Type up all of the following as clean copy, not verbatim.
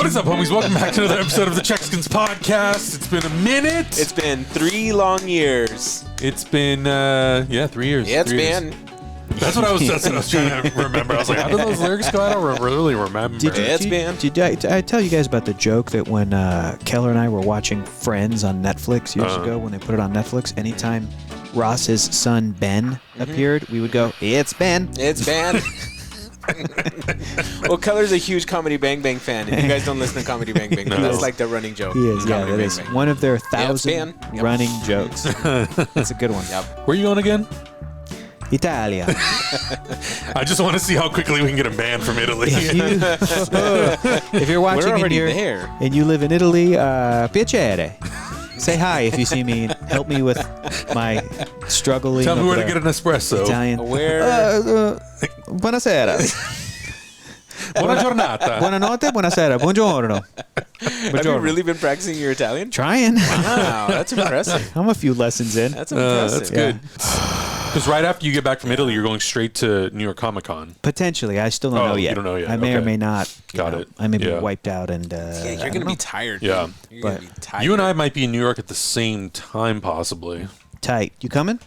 What is up, homies? Welcome back to another episode of the CzechXicans podcast. It's been a minute. It's been 3 long years. It's been, 3 years. Yeah, it's 3 years. been. That's what I was trying to remember. I was like, how did those lyrics go? I don't really remember. Did I tell you guys about the joke that when Keller and I were watching Friends on Netflix years ago, when they put it on Netflix, anytime Ross's son Ben appeared, we would go, "It's Ben. It's Ben." Well, Keller's a huge Comedy Bang Bang fan, and you guys don't listen to Comedy Bang Bang. No. That's like their running joke. He is, yeah, Comedy that Bang is Bang. one of their 1,000 running jokes. That's a good one. Yep. Where are you going again? Italia. I just want to see how quickly we can get a ban from Italy. If you're watching We're already in here there. and you live in Italy, piacere. Say hi if you see me. Help me with my struggling. Tell me where to get an espresso. Italian. Where? Buonasera. Buona giornata. Buonanotte, buonasera, buongiorno. Have you really been practicing your Italian? Trying. Wow, that's impressive. I'm a few lessons in. That's impressive. That's good. Because right after you get back from Italy, you're going straight to New York Comic Con. Potentially. I still don't know yet. You don't know yet. I may or may not. Got it. I may be Yeah. wiped out and. Yeah, you're going to be tired. Yeah. You're going to be tired. You and I might be in New York at the same time, possibly. Tight. You coming?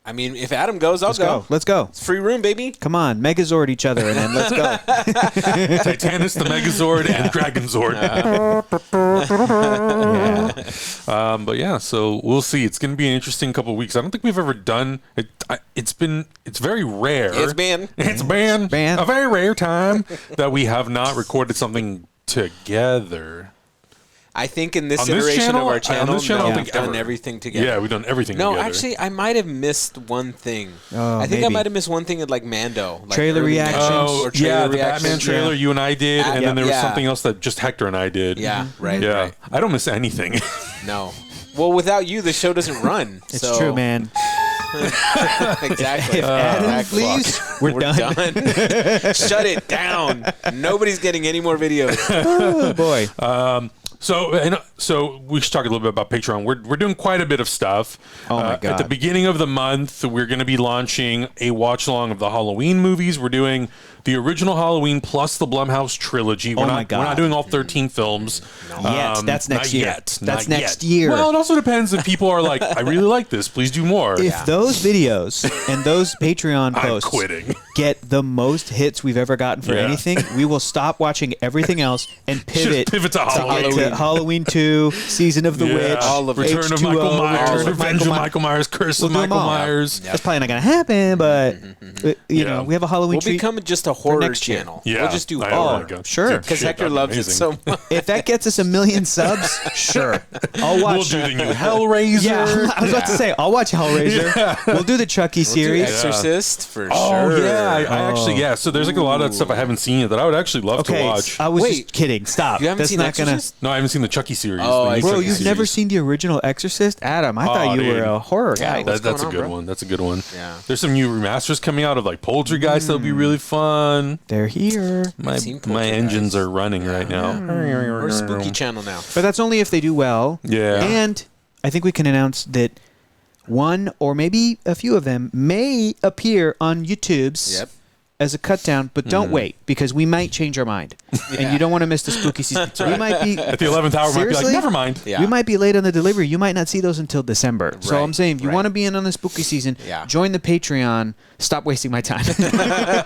I mean, if Adam goes, I'll go. Let's go. It's free room, baby. Come on, Megazord each other and then let's go. Titanus, the Megazord, and Dragonzord. But yeah, so we'll see. It's going to be an interesting couple of weeks. I don't think we've ever done it. It's very rare. It's been a very rare time that we have not recorded something together. I think in this On this iteration channel- of our channel, on this channel, I we've think done ever. everything together. Yeah, we've done everything No, together. actually, I might have missed one thing. Oh, I think I maybe. might have missed one thing at like Mando. Like Trailer early reactions. Mando Oh, or trailer yeah, the reactions. Batman trailer you and I did, and then there was yeah. something else that just Hector and I did. Yeah, right. Yeah, right. I don't miss anything. No. Well, without you, the show doesn't run. It's so. true, man. Exactly. Adam, please, we're done. Shut it down. Nobody's getting any more videos. Oh, boy. So we should talk a little bit about Patreon. We're doing quite a bit of stuff. Oh my God. At the beginning of the month, we're going to be launching a watch along of the Halloween movies. We're doing the original Halloween plus the Blumhouse trilogy. We're my God. We're not doing all 13 films. That's next not year. Yet. That's Not next yet. year. Well, it also depends if people are like, I really like this. Please do more. If those videos and those Patreon I'm posts quitting. get the most hits we've ever gotten for anything, we will stop watching everything else and pivot to Halloween. to Halloween 2, Season of the Witch, all of it. Return of H2O, Michael Myers, Return Revenge of Michael Myers, Curse of We'll do 'em Michael all. Myers. That's probably not going to happen, but you know, we have a Halloween We'll treat. become just a horror next year. channel. Yeah. We'll just do I horror. like it. Sure. Because Shit, Hector that'd be loves it amazing. so much. If that gets us 1 million subs, sure. I'll watch. We'll do the new Hellraiser. Yeah, I was about to say, I'll watch Hellraiser. We'll do the Chucky Do series. Exorcist for Oh, sure. yeah. I actually, so there's like a lot of that stuff I haven't seen yet that I would actually love to Okay, watch. I was Wait. just kidding. Stop. You haven't That's seen not gonna. Exorcist? No, I haven't seen the Chucky series. Oh, the new I Bro, Chucky you've never series. seen the original Exorcist, Adam? I thought you were dude. a horror guy. What's That's a going on, good bro? one. That's a good one. Yeah. There's some new remasters coming out of like Poltergeist that'll be really fun. They're here, My seen my Poltergeist. engines are running right now. We're a spooky channel now. but that's only if they do well. Yeah. And I think we can announce that one or maybe a few of them may appear on YouTube's Yep. as a cut down, but don't wait because we might change our mind, and you don't want to miss the spooky season. We might be At the 11th hour, might be Seriously? like, never mind. Yeah. We might be late on the delivery. You might not see those until December. So Right, I'm saying, if you right. want to be in on the spooky season, Yeah. join the Patreon. Stop wasting my time.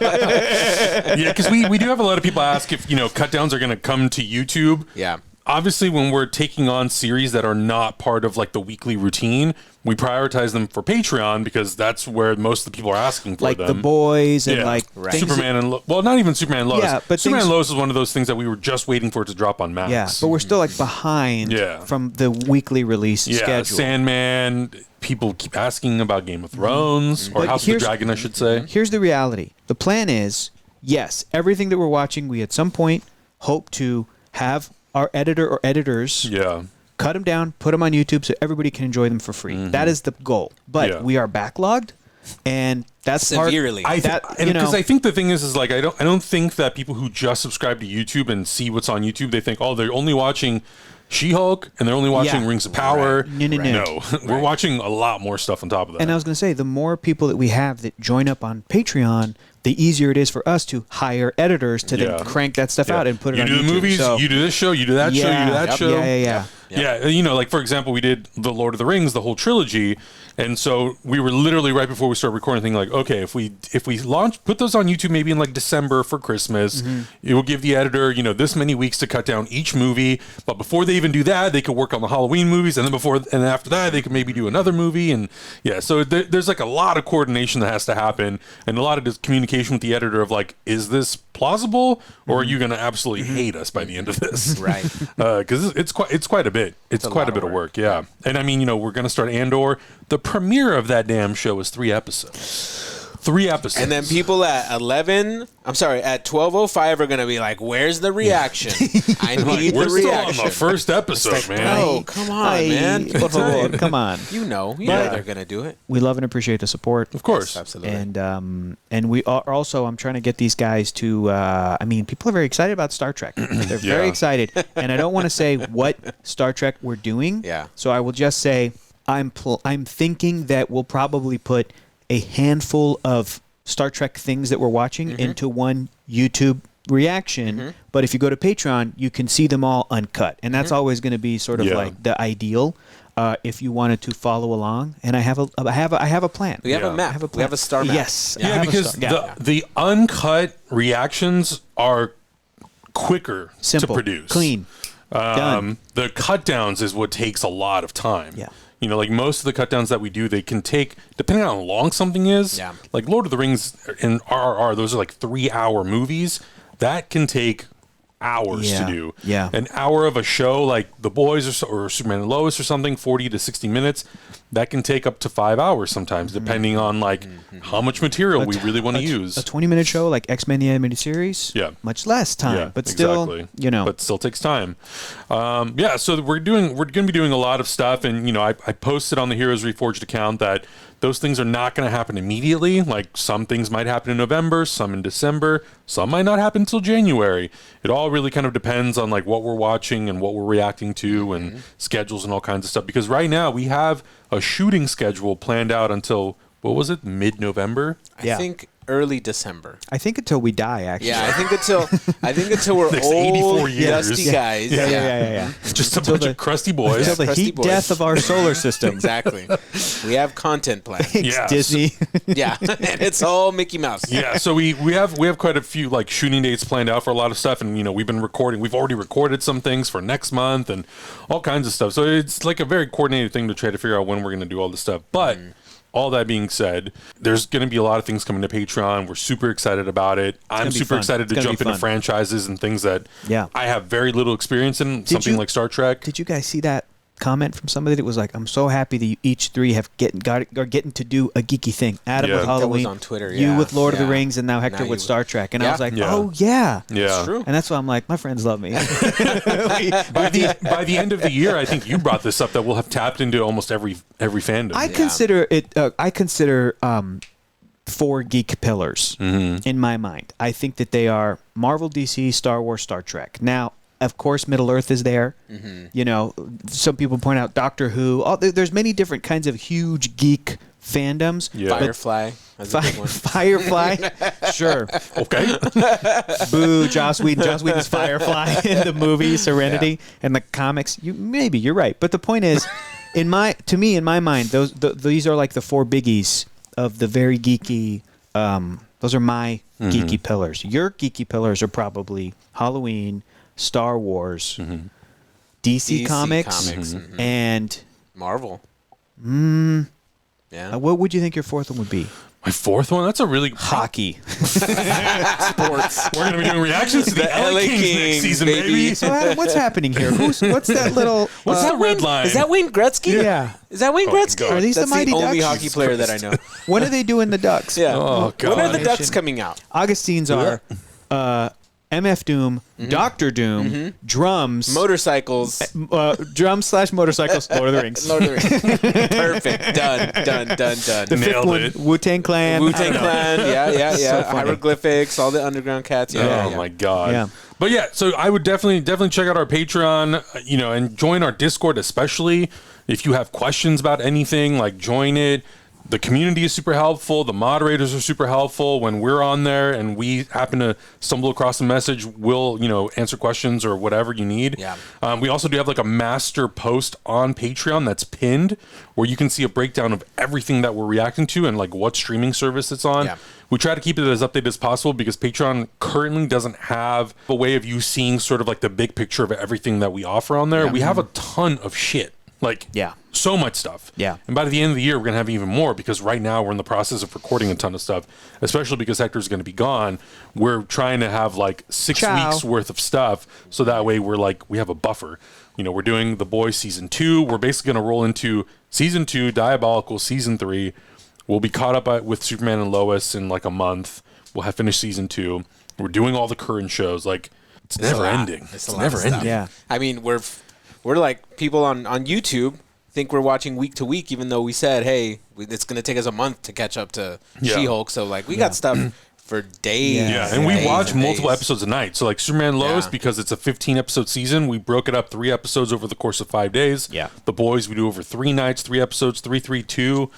Yeah, because we do have a lot of people ask if, cut downs are going to come to YouTube. Yeah. Obviously, when we're taking on series that are not part of like the weekly routine, we prioritize them for Patreon because that's where most of the people are asking for like them. The Boys and Yeah. like Right. things Superman and well, not even Superman and Lois. Yeah, but Superman things- and Lois is one of those things that we were just waiting for it to drop on Max. Yeah, but we're still like behind Yeah. from the weekly release yeah, schedule. Sandman. People keep asking about Game of Thrones or But House of the here's- Dragon, I should say. Here's the reality. The plan is, yes, everything that we're watching, we at some point hope to have our editor or editors Yeah. cut them down, put them on YouTube so everybody can enjoy them for free. That is the goal. But Yeah. we are backlogged, and that's Severely. hard. Because I think the thing is like I don't think that people who just subscribe to YouTube and see what's on YouTube, they think, oh, they're only watching She-Hulk and they're only watching Yeah. Rings of Power. Right. No. We're watching a lot more stuff on top of that. And I was going to say, the more people that we have that join up on Patreon, the easier it is for us to hire editors to then crank that stuff out and put it on YouTube. You do the movies, you do this show, you do that show, you do that show. Yeah. Yeah, you know, like for example, we did the Lord of the Rings, the whole trilogy, and so we were literally right before we started recording, thinking like, okay, if we put those on YouTube maybe in like December for Christmas, it will give the editor, you know, this many weeks to cut down each movie. But before they even do that, they could work on the Halloween movies, and then after that, they could maybe do another movie, and so there's like a lot of coordination that has to happen, and a lot of communication with the editor of like, is this plausible, or are you going to absolutely hate us by the end of this? Right. Because it's quite a bit. It's quite a bit of work, yeah. And I mean, you know, we're going to start Andor. The premiere of that damn show is 3 episodes. 3 episodes. And then people at 12:05 are going to be like, where's the reaction? I need we're the still reaction. on the first episode, man. Oh, come on, man. Come on. You know they're going to do it. We love and appreciate the support. Of course. Yes, absolutely. And we are also, I'm trying to get these guys to, I mean, people are very excited about Star Trek. They're very excited. And I don't want to say what Star Trek we're doing. Yeah. So I will just say, I'm thinking that we'll probably put a handful of Star Trek things that we're watching into one YouTube reaction. But if you go to Patreon, you can see them all uncut. And that's always going to be sort of like the ideal if you wanted to follow along. And I have a plan. We have a map. We have a star map. Yes. Yeah, because the uncut reactions are quicker Simple, to produce. clean, done. The cut downs is what takes a lot of time. Yeah. You know, like most of the cut downs that we do, they can take, depending on how long something is, like Lord of the Rings and RRR, those are like 3-hour movies. That can take hours to do. Yeah. An hour of a show like The Boys or Superman and Lois or something, 40 to 60 minutes, that can take up to 5 hours sometimes, depending on like how much material we really want to use. A 20-minute show like X-Men the Animated Series, much less time, but still, you know. But still takes time. So we're going to be doing a lot of stuff, and, you know, I posted on the Heroes Reforged account that those things are not going to happen immediately. Like some things might happen in November, some in December, some might not happen until January. It all really kind of depends on like what we're watching and what we're reacting to and schedules and all kinds of stuff. Because right now we have a shooting schedule planned out until, what was it, mid-November? I think early December. I think until we die, actually. Yeah, I think until we're Next old, 84 years. dusty guys. Yeah. Just a bunch of crusty boys. Until the Crusty heat boys. death of our solar system. Exactly. We have content plans. Yeah. Disney. Yeah, and it's all Mickey Mouse. Yeah, so we have quite a few like shooting dates planned out for a lot of stuff, and, you know, we've already recorded some things for next month and all kinds of stuff. So it's like a very coordinated thing to try to figure out when we're going to do all this stuff. But all that being said, there's going to be a lot of things coming to Patreon. We're super excited about it. I'm super excited to jump into franchises and things that I have very little experience in, something like Star Trek. Did you guys see that comment from somebody that was like, I'm so happy that you each three are getting to do a geeky thing. Adam with Halloween, that was on Twitter, you with Lord of the Rings, and now Hector with Star Trek. And I was like, oh yeah, it's true. And that's why I'm like, my friends love me. By the end of the year, I think you brought this up that we'll have tapped into almost every fandom. I consider it. I consider 4 geek pillars in my mind. I think that they are Marvel, DC, Star Wars, Star Trek. Now, of course, Middle Earth is there. You know, some people point out Doctor Who. There's many different kinds of huge geek fandoms. Yeah. Firefly. That's a big one. Firefly, sure. Okay. Boo, Joss Whedon. Joss Whedon's Firefly in the movie Serenity and the comics. You're right, but the point is, in my mind, these are like the 4 biggies of the very geeky. Those are my geeky pillars. Your geeky pillars are probably Halloween, Star Wars, DC Comics, and Marvel. Yeah. What would you think your 4th one would be? My 4th one? That's a really... Hockey. Sports. We're going to be doing reactions to the LA Kings next season, baby. So, Adam, what's happening here? What's that little... What's the red line? Is that Wayne Gretzky? Yeah. Is that Wayne Gretzky? God. Are these That's the Mighty only Ducks? hockey player that I know. When are they doing the Ducks? Yeah. Oh, God. When are the Ducks coming out? Augustines are MF Doom, Doctor Doom, drums, Motorcycles. drums/motorcycles, Lord of the Rings. Lord of the Rings. Perfect. Done. The Nailed 5th it. one, Wu-Tang Clan. Wu-Tang Clan. Yeah. So funny. Hieroglyphics. All the underground cats. Yeah. Oh my God. Yeah. But yeah, so I would definitely check out our Patreon, you know, and join our Discord, especially if you have questions about anything, like join it. The community is super helpful. The moderators are super helpful. When we're on there and we happen to stumble across a message, we'll, answer questions or whatever you need. Yeah. We also do have like a master post on Patreon that's pinned where you can see a breakdown of everything that we're reacting to and like what streaming service it's on. Yeah. We try to keep it as updated as possible because Patreon currently doesn't have a way of you seeing sort of like the big picture of everything that we offer on there. Yeah. We have a ton of shit. Like, so much stuff. Yeah. And by the end of the year, we're going to have even more because right now we're in the process of recording a ton of stuff, especially because Hector's going to be gone. We're trying to have like 6 weeks worth of stuff. So that way we have a buffer. We're doing The Boys season 2. We're basically going to roll into season 2, Diabolical season 3. We'll be caught up with Superman and Lois in like a month. We'll have finished season 2. We're doing all the current shows. Like, it's never ending. It's never ending. Yeah. I mean, we're like people on YouTube think we're watching week to week, even though we said, hey, it's going to take us a month to catch up to She-Hulk. So like we got stuff for days. Yeah, and we watch multiple episodes a night. So like Superman and Lois, because it's a 15-episode season, we broke it up 3 episodes over the course of 5 days. Yeah. The Boys, we do over 3 nights, 3 episodes, 3-3-2.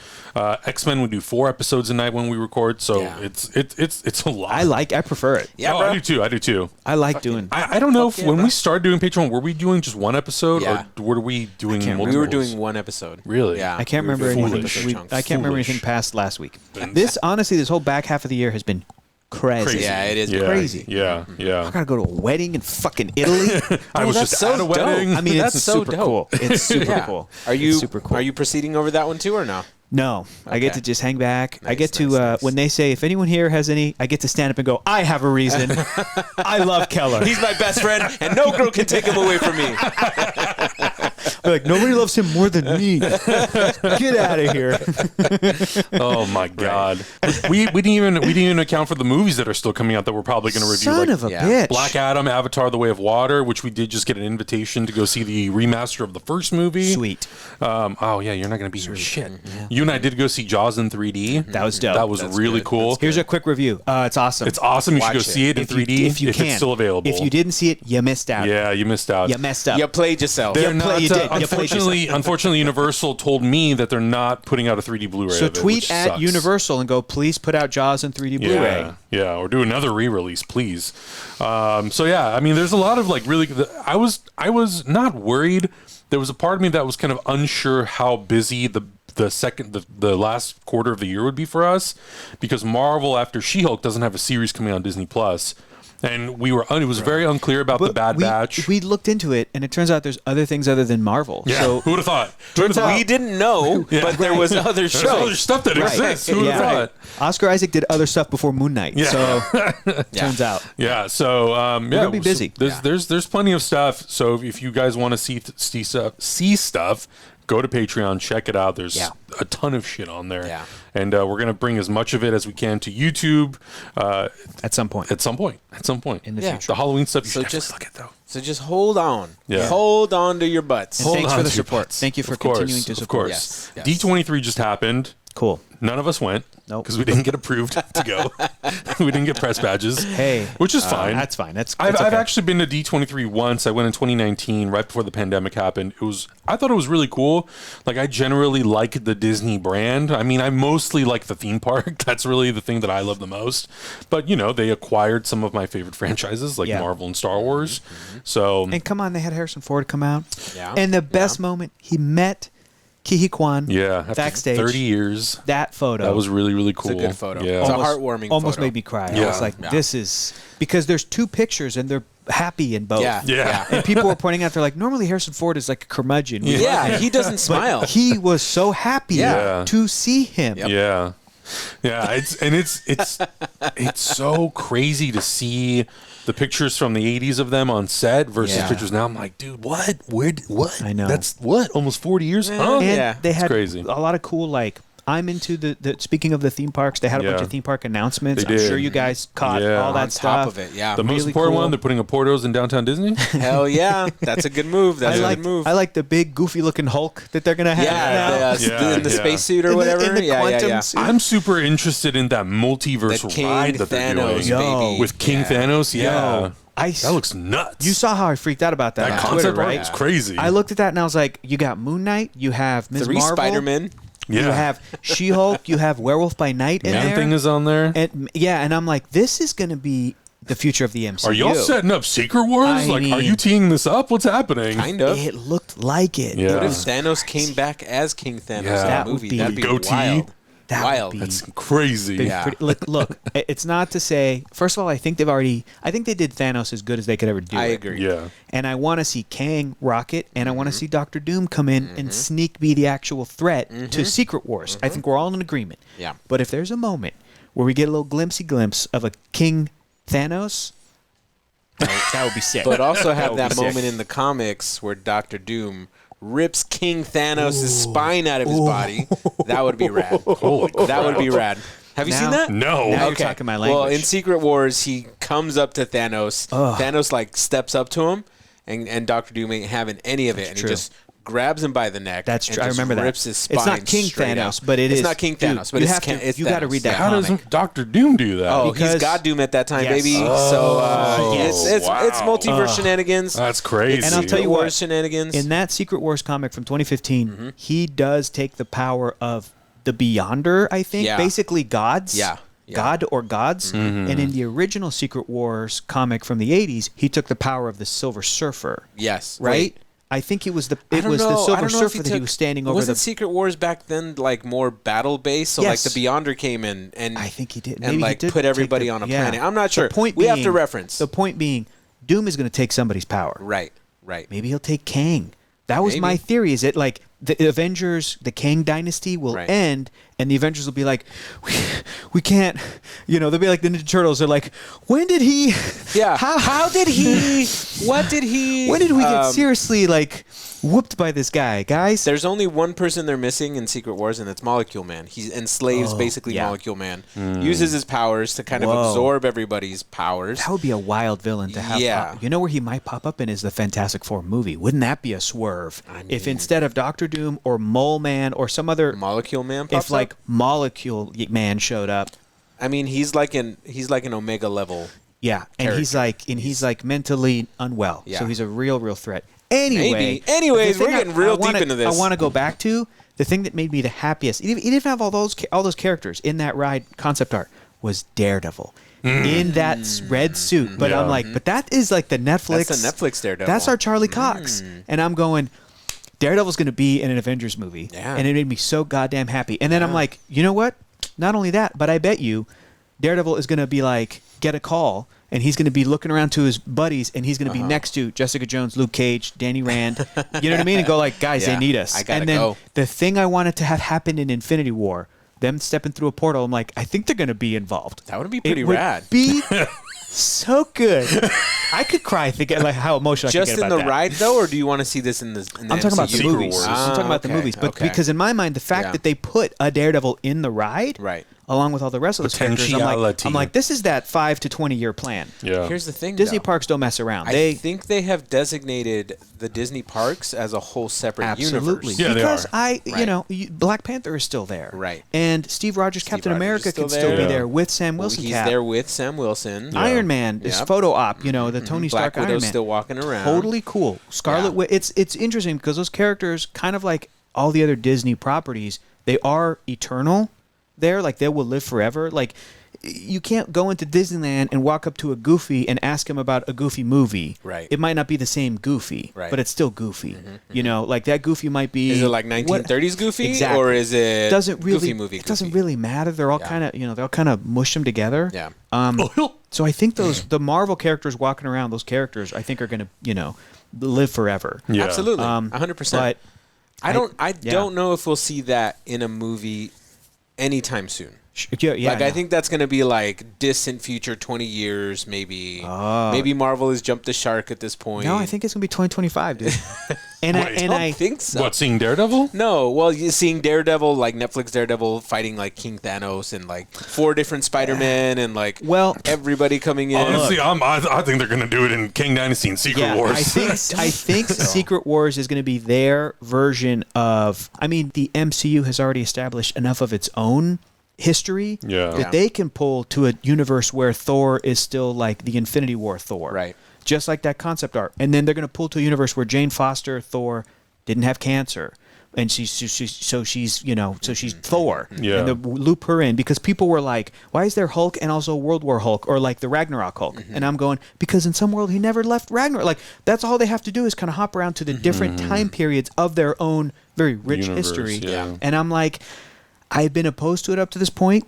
X-Men, we do 4 episodes a night when we record. So it's a lot. I prefer it. Yeah, bro. I do too. I like doing. I don't know if when we started doing Patreon, were we doing just 1 episode or were we doing multiple? We were doing 1 episode. Really? Yeah. I can't remember anything. I can't remember anything past last week. This whole back half of the year has been crazy. Yeah, it is crazy. Yeah. I gotta go to a wedding in fucking Italy. I was just at a wedding. I mean, That's it's so super dope. cool. It's super cool. Are you It's super cool. Are you proceeding over that one too or no? No, I get to just hang back. I get to nice. when they say if anyone here has any, I get to stand up and go, I have a reason. I love Keller. He's my best friend, and no girl can take him away from me. They're like, nobody loves him more than me. Get out of here. Oh my god. We didn't even account for the movies that are still coming out that we're probably going to review. Son of a bitch. Black Adam, Avatar: The Way of Water, which we did just get an invitation to go see the remaster of the first movie. Sweet. Oh yeah, you're not going to be here. Shit. Yeah. You and I did go see Jaws in 3D. That was dope. That was really cool. Here's a quick review. It's awesome. It's awesome. You should go Watch see it in 3D if it's still available. If you didn't see it, you missed out. Yeah, you missed out. You messed up. You played yourself. They're not, you did. You played yourself. unfortunately, Universal told me that they're not putting out a 3D Blu-ray. So of it, tweet which at sucks. Universal and go, please put out Jaws in 3D Blu-ray. Yeah, or do another re-release, please. So yeah, I mean, there's a lot of like really. I was not worried. There was a part of me that was kind of unsure how busy the last quarter of the year would be for us, because Marvel after She-Hulk doesn't have a series coming on Disney Plus. And it was very unclear about the Bad Batch. We looked into it, and it turns out there's other things other than Marvel. Yeah, So who would have thought? Turns out we didn't know, but there was other shows. There's other stuff that exists. Who would have thought? Oscar Isaac did other stuff before Moon Knight. Yeah. So turns out. Yeah. So We're gonna be busy. There's plenty of stuff. So if you guys want to see stuff, go to Patreon, check it out. There's a ton of shit on there. Yeah. And we're going to bring as much of it as we can to YouTube. At some point. At some point. In the future. The Halloween stuff, you So should just definitely look at, though. So just hold on. Yeah. Hold on to your butts. And thanks on for the to your support. butts. Thank you for Of course, continuing to Of support. course. Yes. D23 just happened. Cool. None of us went. Nope. Because we didn't get approved to go. We didn't get press badges. Hey. Which is fine. That's fine. I've okay. actually been to D23 once. I went in 2019, right before the pandemic happened. I thought it was really cool. Like, I generally like the Disney brand. I mean, I mostly like the theme park. That's really the thing that I love the most. But, they acquired some of my favorite franchises, like Marvel and Star Wars. So, And come on, they had Harrison Ford come out. Yeah. And the best moment, he met Ki-Hee Kwan after backstage. 30 years. That photo. That was really, really cool. It's a good photo. Yeah. It's a heartwarming almost photo. made me cry. I Yeah. was like, Yeah. this is... Because there's 2 pictures, and they're happy in both. Yeah. And people were pointing out, they're like, normally Harrison Ford is like a curmudgeon. We love Yeah, him. he doesn't smile. He was so happy to see him. Yep. Yeah, it's so crazy to see the pictures from the 80s of them on set versus pictures now. I'm like, dude, what? What? I know. That's what? Almost 40 years? Huh? And they had crazy. a lot of cool, like, I'm into the speaking of the theme parks, they had a bunch of theme park announcements. They I'm did. sure you guys caught all that On stuff. top of it, yeah. The most Really important cool. one, they're putting a Portos in downtown Disney. Hell yeah. That's a good move. That's a good move. I like the big, goofy-looking Hulk that they're going to have now. In the spacesuit or whatever. In the quantum suit. I'm super interested in that multiverse The King ride that they're Thanos, doing. baby. With King Thanos, Yo. that looks nuts. You saw how I freaked out about that that on concept Twitter, art right? is crazy. I looked at that and I was like, you got Moon Knight, you have Ms. 3 Marvel. Spider-Men. Yeah. You have She-Hulk. You have Werewolf by Night in there. Man-Thing is on there. And I'm like, this is going to be the future of the MCU. Are y'all setting up Secret Wars? Are you teeing this up? What's happening? Kind of. It looked like it. Yeah. What if Thanos came back as King Thanos in That the would movie? be- That'd be Goatee. wild. That Wild. would be That's crazy. Yeah. Look, it's not to say. First of all, I think they did Thanos as good as they could ever do. I it. agree. Yeah. And I want to see Kang rock it, and I want to see Doctor Doom come in and sneak be the actual threat to Secret Wars. I think we're all in agreement. Yeah. But if there's a moment where we get a little glimpse of a King Thanos, that would be sick. But also have would that be sick. moment in the comics where Doctor Doom rips King Thanos' spine out of his body. That would be rad. Holy crap. That would be rad. Have you seen that? No. Now you're talking my language. Well, in Secret Wars, he comes up to Thanos. Thanos like steps up to him, and Doctor Doom ain't having any of it, and true. he just grabs him by the neck. That's and true. I just remember that. rips his spine It's not King straight Thanos, out. but it's not King dude, Thanos, but you it's have to- it's you gotta Thanos. read that How does comic. Doctor Doom do that? Oh, Because- he's God Doom at that time, Yes. baby. Oh, So yes. it's Wow. multiverse shenanigans. That's crazy. And I'll tell you what, Wars shenanigans. in that Secret Wars comic from 2015, he does take the power of the Beyonder, I think, Yeah. basically gods. Yeah. God or gods. And in the original Secret Wars comic from the 80s, he took the power of the Silver Surfer. Yes. Right? Wait. I think it was the I don't know. I Silver don't know if Surfer that he was standing over Wasn't the. Secret Wars back then like more battle based? So Yes. like the Beyonder came in and I think he did. and Maybe he like did put take everybody the- on a yeah. planet. I'm not sure. The point We have to being- reference. The point being, Doom is going to take somebody's power. Right. Maybe he'll take Kang. That was Maybe. my theory. Is it like the Avengers, the Kang dynasty will Right. end, and the Avengers will be like, we can't, they'll be like the Ninja Turtles. They're like, when did he? Yeah. How did he? What did he? When did we get seriously whooped by this guy, guys? There's only one person they're missing in Secret Wars, and that's Molecule Man. He enslaves basically yeah. Molecule Man, uses his powers to kind of Whoa. absorb everybody's powers. That would be a wild villain to have. Yeah. You know where he might pop up in is the Fantastic Four movie. Wouldn't that be a swerve? If instead of Doctor Doom or Mole Man or some other, Molecule Man pops if like up? Molecule Man showed up. I mean, he's like an Omega level. Yeah, and he's like mentally unwell. Yeah. So he's a real threat. Anyway, Maybe. Anyways, the thing we're getting real deep into this. I want to go back to the thing that made me the happiest. He didn't have all those characters in that ride concept art was Daredevil. In that red suit. But I'm like, but that is like the Netflix. That's the Netflix Daredevil. That's our Charlie Cox. And I'm going, Daredevil's going to be in an Avengers movie. Yeah. And it made me so goddamn happy. And then I'm like, you know what? Not only that, but I bet you Daredevil is going to be like, get a call, and he's going to be looking around to his buddies, and he's going to be next to Jessica Jones, Luke Cage, Danny Rand. You know what I mean? And go like, guys, Yeah, they need us. I gotta and then go. the thing I wanted to have happen in Infinity War, them stepping through a portal, I'm like, I think they're going to be involved. That would be pretty it would rad. Be so good. I could cry thinking like how emotional I Just could get in about the that. ride, though, or do you want to see this in the I'm talking about the MCU? movies. Wars. I'm talking about the okay, movies, but okay. because in my mind, the fact Yeah. that they put a Daredevil in the ride, Right. along with all the rest of those characters, Potentiality. I'm like, this is that 5 to 20 year plan. Yeah. Here's the thing, Disney though. parks don't mess around. I They think they have designated the Disney parks as a whole separate absolutely universe. Yeah, they because are. Black Panther is still there, Right. And Steve Rogers, Captain Rogers America, is still could still be there. there with Sam Well, Wilson. he's Cap. there with Sam Wilson. Yeah. Iron Man is Yep. photo op. The Tony Black Stark Iron Widow's Man. still walking around. Totally cool. Scarlet Yeah. Witch. It's interesting because those characters, kind of like all the other Disney properties, they are eternal. There, like they will live forever. Like you can't go into Disneyland and walk up to a Goofy and ask him about a Goofy movie. Right. It might not be the same Goofy, Right. but it's still Goofy. Like that Goofy might be. Is it like 1930s Goofy, Exactly. or is it doesn't really Goofy movie? It doesn't Goofy? really matter. They're all Yeah. kind of they'll kind of mush them together. Yeah. So I think the Marvel characters walking around, those characters, I think are going to live forever. Yeah. Absolutely, 100%. But I don't know if we'll see that in a movie anytime soon. I think that's going to be like distant future, 20 years maybe. Maybe Marvel has jumped the shark at this point. No, I think it's gonna be 2025, dude. And Wait, I think so. What, seeing Daredevil? No, well, you're seeing Daredevil, like Netflix Daredevil, fighting like King Thanos and like 4 different Spider-Men and like everybody coming in. Honestly, I think they're going to do it in King Dynasty and Secret Wars. I think Secret Wars is going to be their version of. I mean, the MCU has already established enough of its own history that they can pull to a universe where Thor is still like the Infinity War Thor, Right. Just like that concept art, and then they're going to pull to a universe where Jane Foster Thor didn't have cancer. And she's Thor. Yeah. And they loop her in because people were like, why is there Hulk and also World War Hulk or like the Ragnarok Hulk? And I'm going, because in some world he never left Ragnarok. Like that's all they have to do is kind of hop around to the different time periods of their own very rich history. Yeah. And I'm like, I've been opposed to it up to this point,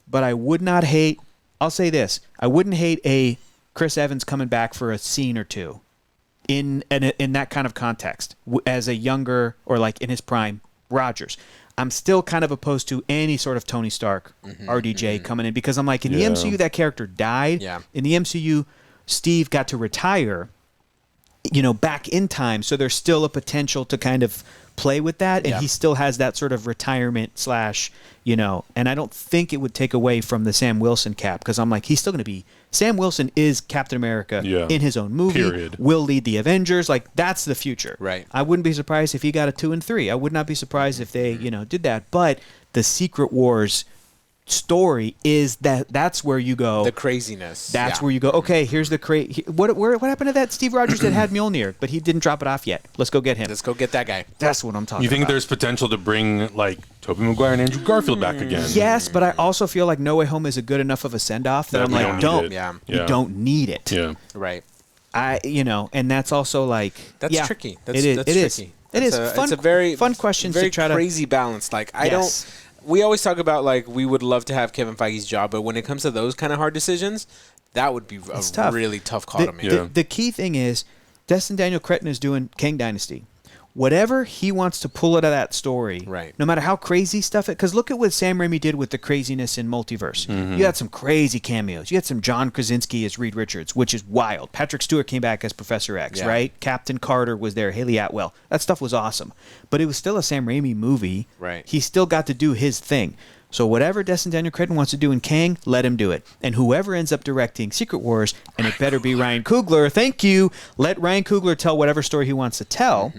but I would not hate, I'll say this, I wouldn't hate a Chris Evans coming back for a scene or two. In that kind of context, as a younger or like in his prime Rogers, I'm still kind of opposed to any sort of Tony Stark, RDJ coming in because I'm like in the MCU that character died. Yeah. In the MCU, Steve got to retire, back in time, so there's still a potential to kind of play with that, and he still has that sort of retirement / and I don't think it would take away from the Sam Wilson Cap because I'm like he's still going to be Sam Wilson is Captain America in his own movie. Period. Will lead the Avengers. Like that's the future. Right. I wouldn't be surprised if he got a 2 and 3. I would not be surprised if they did that. But the Secret Wars story is that's where you go. The craziness. That's where you go. Okay, here's the what happened to that Steve Rogers that had Mjolnir, but he didn't drop it off yet. Let's go get him. Let's go get that guy. That's what I'm talking about. You think there's potential to bring like Tobey Maguire and Andrew Garfield back again? Yes, but I also feel like No Way Home is a good enough of a send off that I'm like, you don't need it. Yeah. Right. And that's also like that's tricky. That's tricky. It is. It's a very fun question. Very to try crazy balance. Like I don't. We always talk about like we would love to have Kevin Feige's job, but when it comes to those kind of hard decisions, that would be a really tough call to make. The key thing is, Destin Daniel Cretton is doing Kang Dynasty. Whatever he wants to pull out of that story, right? No matter how crazy stuff it, because look at what Sam Raimi did with the craziness in Multiverse. You had some crazy cameos. You had some John Krasinski as Reed Richards, which is wild. Patrick Stewart came back as Professor X, right? Captain Carter was there. Haley Atwell. That stuff was awesome, but it was still a Sam Raimi movie. Right. He still got to do his thing. So whatever Destin Daniel Cretton wants to do in Kang, let him do it. And whoever ends up directing Secret Wars, and it better be Ryan Coogler. Thank you. Let Ryan Coogler tell whatever story he wants to tell.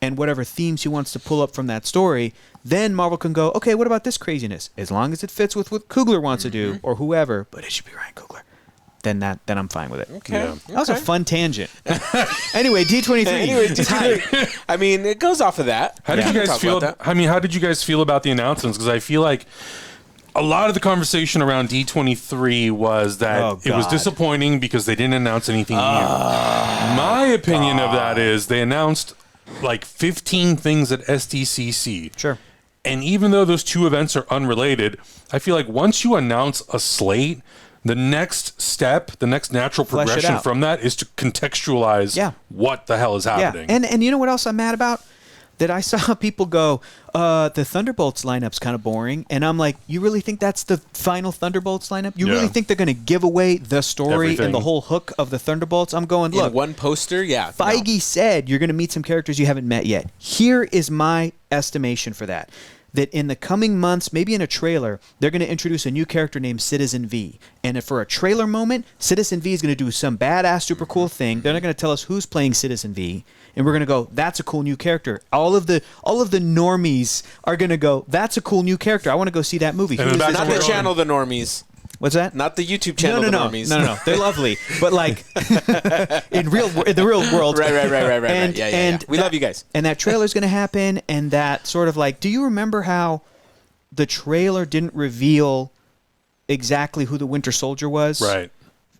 And whatever themes he wants to pull up from that story, then Marvel can go, okay, what about this craziness? As long as it fits with what Coogler wants to do, or whoever, but it should be Ryan Coogler. Then I'm fine with it. Okay. Yeah. That was a fun tangent. Anyway, D23. I mean, it goes off of that. How did you guys feel? How did you guys feel about the announcements? Because I feel like a lot of the conversation around D23 was that it was disappointing because they didn't announce anything new. My opinion of that is they announced like 15 things at SDCC. Sure. And even though those two events are unrelated, I feel like once you announce a slate, the next step, the next natural progression from that is to contextualize what the hell is happening. Yeah. And you know what else I'm mad about? That I saw people go, the Thunderbolts lineup's kind of boring. And I'm like, you really think that's the final Thunderbolts lineup? You really think they're going to give away the story and the whole hook of the Thunderbolts? I'm going, look. In one poster? Yeah. Feige said you're going to meet some characters you haven't met yet. Here is my estimation for that. That in the coming months, maybe in a trailer, they're going to introduce a new character named Citizen V. And for a trailer moment, Citizen V is going to do some badass, super cool thing. They're not going to tell us who's playing Citizen V. And we're going to go, that's a cool new character. All of the normies are going to go, that's a cool new character. I want to go see that movie. Not the channel, the normies. What's that? Not the YouTube channel, the normies. No. They're lovely. But like, in the real world. Right. Yeah. We love you guys. And that trailer's going to happen. And that sort of like, do you remember how the trailer didn't reveal exactly who the Winter Soldier was? Right.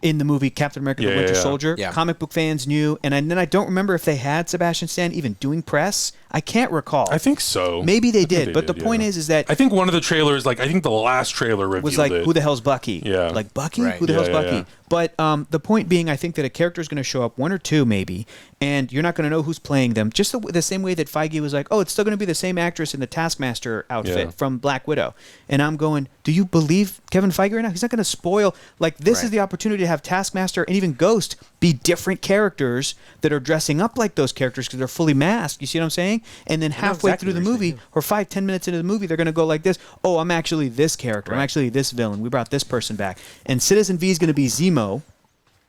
In the movie Captain America: The Winter Soldier. Yeah. Comic book fans knew. And then I don't remember if they had Sebastian Stan even doing press. I can't recall. I think so. Maybe they did. But the point is that I think one of the trailers, like I think the last trailer revealed was like, it. who the hell's Bucky? Yeah. Like Bucky? Right. Who the hell's Bucky? Yeah. But the point being, I think that a character is going to show up, one or two maybe, and you're not going to know who's playing them. Just the same way that Feige was like, oh, it's still going to be the same actress in the Taskmaster outfit from Black Widow. And I'm going, do you believe Kevin Feige right now? He's not going to spoil. Like, this is the opportunity to have Taskmaster and even Ghost be different characters that are dressing up like those characters because they're fully masked. You see what I'm saying? And then halfway through the movie, or 5-10 minutes into the movie, they're going to go like this. Oh, I'm actually this character. I'm actually this villain. We brought this person back. And Citizen V is going to be Zemo.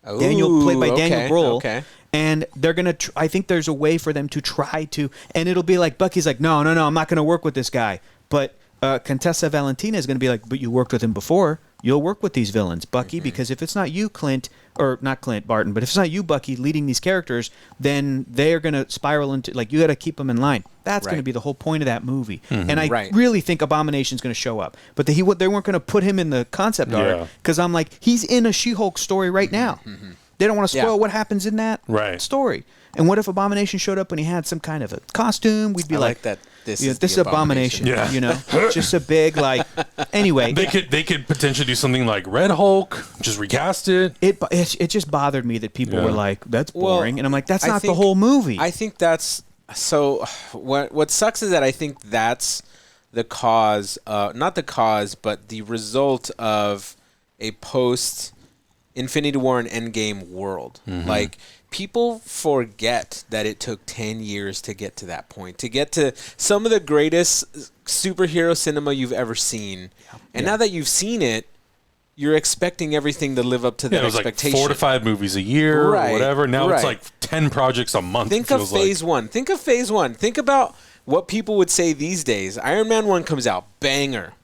Played by Daniel Grohl. Okay. And they're going to, I think there's a way for them to try to, and it'll be like, Bucky's like, no, I'm not going to work with this guy. But Contessa Valentina is going to be like, but you worked with him before. You'll work with these villains, Bucky, because if it's not you, Clint, or not Clint Barton, but if it's not you, Bucky, leading these characters, then they're going to spiral into, like, you got to keep them in line. That's going to be the whole point of that movie. And I Right. really think Abomination's going to show up. But they weren't going to put him in the concept art because I'm like, he's in a She-Hulk story right now. They don't want to spoil what happens in that story. And what if Abomination showed up and he had some kind of a costume? We'd be like that. This is Abomination. Yeah. You know, just a big Anyway, They could potentially do something like Red Hulk, just recast it. It just bothered me that people were like, "That's boring," and I'm like, "That's not the whole movie." I think that's so. What sucks is that I think that's the cause, not the cause, but the result of a post Infinity War and Endgame world. Like, people forget that it took 10 years to get to that point, to get to some of the greatest superhero cinema you've ever seen. And now that you've seen it, you're expecting everything to live up to that expectation. Like 4 to 5 movies a year or whatever. Now it's like 10 projects a month. Think of phase one. Think of phase one. Think about what people would say these days. Iron Man 1 comes out, banger.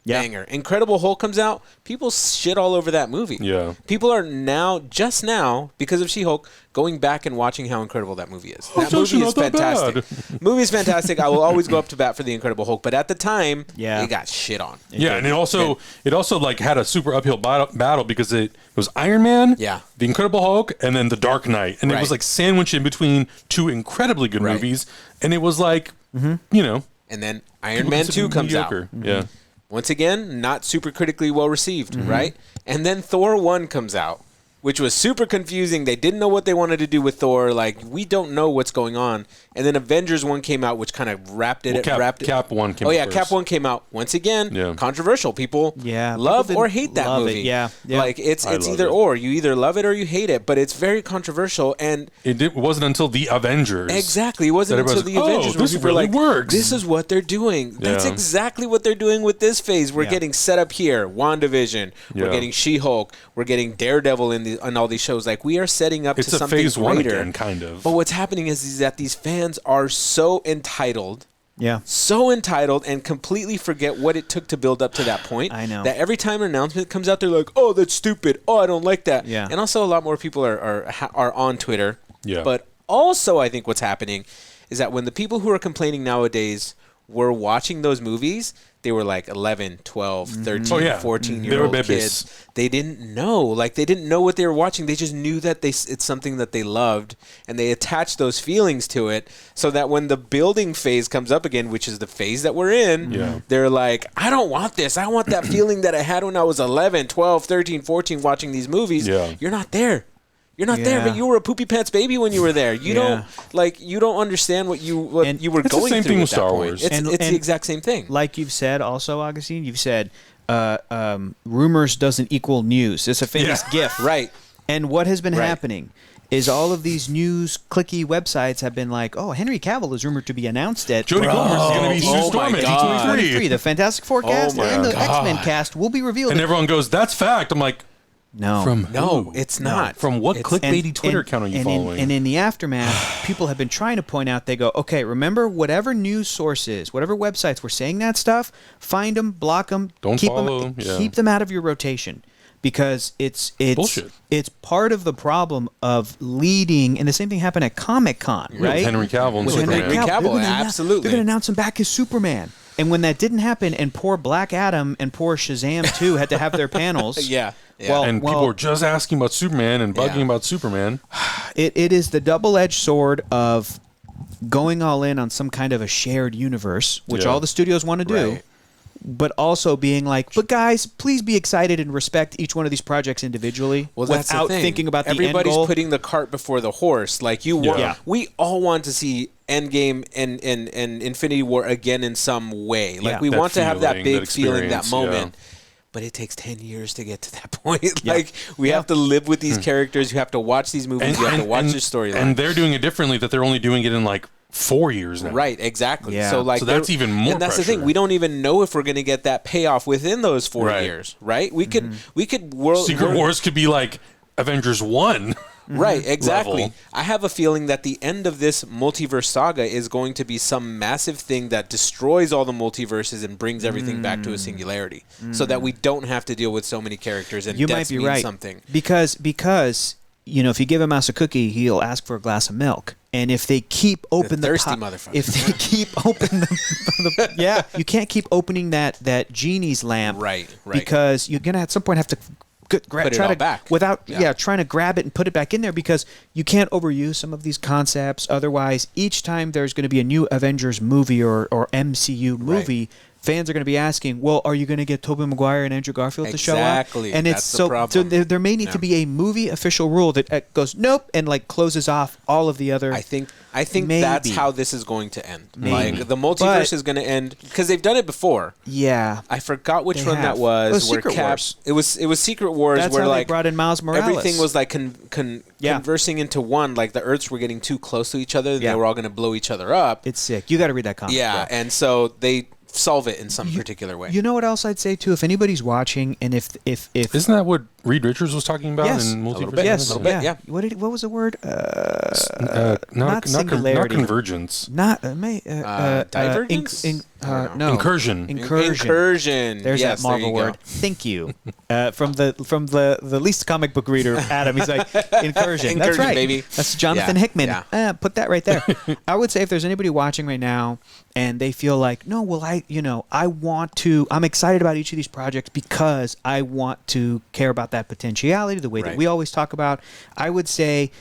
Banger. Incredible Hulk comes out, people shit all over that movie. Yeah. People are just now, because of She-Hulk, going back and watching how incredible that movie is. That movie is fantastic. Movie is fantastic. I will always go up to bat for the Incredible Hulk, but at the time, it got shit on. And it also like had a super uphill battle because it was Iron Man, the Incredible Hulk, and then the Dark Knight, and it was like sandwiched in between 2 incredibly good movies, and it was like, you know, and then Iron Man 2 comes out. Yeah. Once again, not super critically well received, right? And then Thor 1 comes out, which was super confusing. They didn't know what they wanted to do with Thor. Like, we don't know what's going on. And then Avengers 1 came out, which kind of wrapped it. Cap 1 came out. Oh, yeah, first. Cap 1 came out. Once again, controversial. People love or hate that movie. Like, it's either or. You either love it or you hate it, but it's very controversial. And it wasn't until the Avengers. Exactly. It wasn't until the Avengers where people were like, works. This is what they're doing. That's exactly what they're doing with this phase. We're getting set up here. WandaVision. We're getting She-Hulk. We're getting Daredevil in all these shows. Like, we are setting up to something phase greater. 1 again, kind of. But what's happening is that these fans are so entitled. So entitled and completely forget what it took to build up to that point. I know. That every time an announcement comes out, they're like, oh, that's stupid. Oh, I don't like that. Yeah. And also a lot more people are on Twitter. Yeah. But also I think what's happening is that when the people who are complaining nowadays were watching those movies, they were like 11, 12, 13, 14-year-old kids. They didn't know. Like, they didn't know what they were watching. They just knew that it's something that they loved, and they attached those feelings to it so that when the building phase comes up again, which is the phase that we're in, they're like, I don't want this. I want that feeling that I had when I was 11, 12, 13, 14 watching these movies. You're not there. You're not there, but you were a poopy pants baby when you were there. You don't understand what you were going through. It's the same thing with Star Wars. It's the exact same thing. Like you've said, also Augustine, you've said rumors doesn't equal news. It's a famous GIF, right? And what has been happening is all of these news clicky websites have been like, oh, Henry Cavill is rumored to be announced at Jodie Comer is going to be Sue Storm at D23. The Fantastic Four cast and the X-Men cast will be revealed. And everyone goes, that's fact. I'm like, no. From who? No, it's not. From what clickbaity Twitter account are you following? And in the aftermath, people have been trying to point out, they go, okay, remember whatever news sources, whatever websites were saying that stuff, find them, block them, keep them out of your rotation. Because it's bullshit. It's part of the problem of leading, and the same thing happened at Comic-Con, right? With Henry Cavill and Superman. Henry Cavill, absolutely. They're going to announce him back as Superman. And when that didn't happen, and poor Black Adam and poor Shazam, too, had to have their panels. Well, people were just asking about Superman and bugging about Superman. It is the double-edged sword of going all in on some kind of a shared universe, which all the studios want to do. Right. But also being like, but guys, please be excited and respect each one of these projects individually without thinking about the end goal. Everybody's putting the cart before the horse. Like we all want to see Endgame and Infinity War again in some way. Like we want to have that big feeling, that moment. But it takes 10 years to get to that point. Like, we have to live with these characters. You have to watch these movies. You have to watch their storyline. And they're doing it differently, that they're only doing it in, like, 4 years now. Right, exactly. Yeah. So that's even more And that's pressure. the thing. We don't even know if we're going to get that payoff within those 4 years, right? We could Secret Wars could be like Avengers 1. Right, exactly. Level. I have a feeling that the end of this multiverse saga is going to be some massive thing that destroys all the multiverses and brings everything back to a singularity, so that we don't have to deal with so many characters and you deaths might be mean right. something. Because if you give a mouse a cookie, he'll ask for a glass of milk. And if they keep open the thirsty motherfucker. If they keep open you can't keep opening that genie's lamp, right? Because you're gonna at some point have to put it all back without trying to grab it and put it back in there, because you can't overuse some of these concepts. Otherwise, each time there's going to be a new Avengers movie or MCU movie. Fans are going to be asking, well, are you going to get Tobey Maguire and Andrew Garfield to show up? Exactly. And it's so there may need to be a movie official rule that goes nope and like closes off all of the other. I think that's how this is going to end. Maybe. Like the multiverse is going to end because they've done it before. Yeah. I forgot which one that was. It was Secret Wars. It was Secret Wars. That's where how like they brought in Miles Morales. Everything was like conversing into one. Like the Earths were getting too close to each other. They were all going to blow each other up. It's sick. You got to read that comic. Yeah, and so they solve it in some particular way. You know what else I'd say too? If anybody's watching, and if isn't that what Reed Richards was talking about in Multiverse? Yes, a little bit, yeah. What was the word? Not singularity. Not convergence. Divergence. No. Incursion. There's that Marvel word. Thank you. From the least comic book reader, Adam. He's like incursion. That's right, baby. That's Jonathan Hickman. Yeah. Put that right there. I would say if there's anybody watching right now and they feel like, no, well, I'm excited about each of these projects because I want to care about that potentiality, the way that we always talk about. I would say,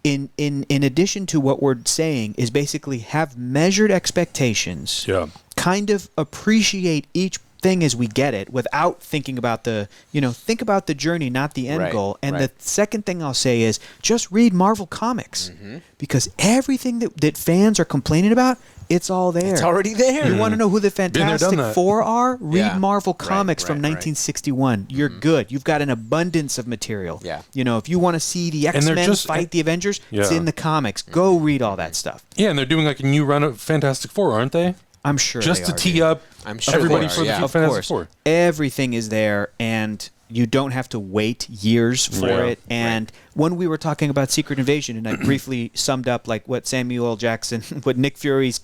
in addition to what we're saying, is basically have measured expectations. Yeah. Kind of appreciate each thing as we get it without thinking about think about the journey, not the end goal. And the second thing I'll say is just read Marvel Comics, because everything that fans are complaining about, it's all there. It's already there. You want to know who the Fantastic Four are? Read Marvel Comics from 1961. You're good. You've got an abundance of material. Yeah. If you want to see the X-Men fight the Avengers, it's in the comics. Go read all that stuff. Yeah, and they're doing like a new run of Fantastic Four, aren't they? I'm sure just to tee up everybody for the Fantastic Four. Everything is there, and you don't have to wait years for it. And when we were talking about Secret Invasion, and I briefly summed up like what Samuel L. Jackson, what Nick Fury's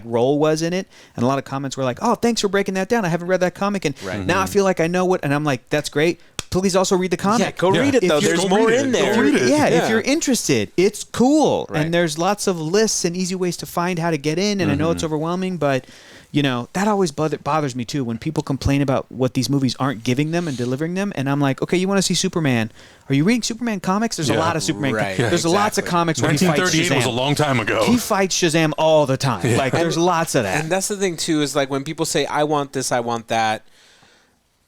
role was in it, and a lot of comments were like, "Oh, thanks for breaking that down. I haven't read that comic, and now I feel like I know what." And I'm like, "That's great. Please also read the comic. Yeah, go read it though. There's more in there. If you're interested, it's cool, and there's lots of lists and easy ways to find how to get in. And I know it's overwhelming, but that always bothers me too when people complain about what these movies aren't giving them and delivering them. And I'm like, okay, you want to see Superman? Are you reading Superman comics? There's a lot of Superman. There's lots of comics where he fights Shazam. 1938 was a long time ago. He fights Shazam all the time. Yeah. Like there's lots of that. And that's the thing too, is like when people say, I want this, I want that.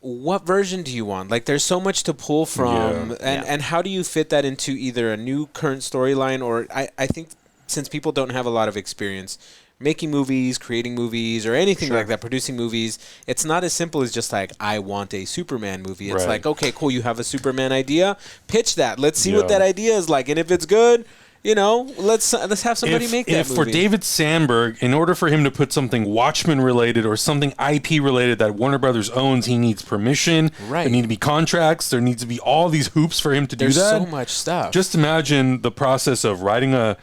What version do you want? Like, there's so much to pull from, and how do you fit that into either a new current storyline, or I think since people don't have a lot of experience making movies, creating movies, or anything like that, producing movies, it's not as simple as just like, I want a Superman movie. It's like, okay, cool, you have a Superman idea, pitch that. Let's see what that idea is like, and if it's good, let's have somebody make that movie. For David Sandberg, in order for him to put something Watchmen related or something IP related that Warner Brothers owns, he needs permission. There need to be contracts. There needs to be all these hoops for him to do that. There's so much stuff. Just imagine the process of writing a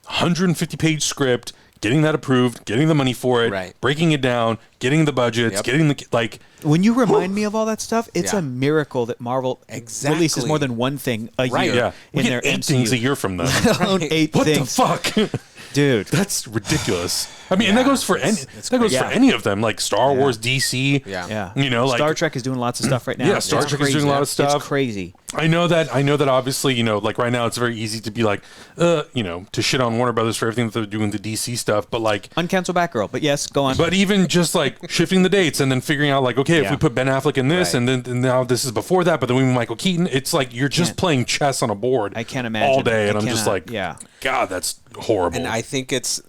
150-page script, getting that approved, getting the money for it, breaking it down, getting the budgets, getting the When you remind me of all that stuff, it's a miracle that Marvel releases more than one thing a year in their 8 MCU. things a year from them. Eight what things. the fuck? Dude, that's ridiculous. I mean, and that goes for for any of them, like Star Wars, DC. Like Star Trek is doing lots of stuff right now. Yeah, Star Trek is doing a lot of stuff. It's crazy. I know that obviously, like right now it's very easy to be like, to shit on Warner Brothers for everything that they're doing the DC stuff, but like uncancel Batgirl. But yes, go on. But even just like shifting the dates and then figuring out like, okay, if we put Ben Affleck in this and then now this is before that, but then we move Michael Keaton, it's like you're just playing chess on a board. I can't imagine all day, and I'm just like, God, that's horrible. And I think it's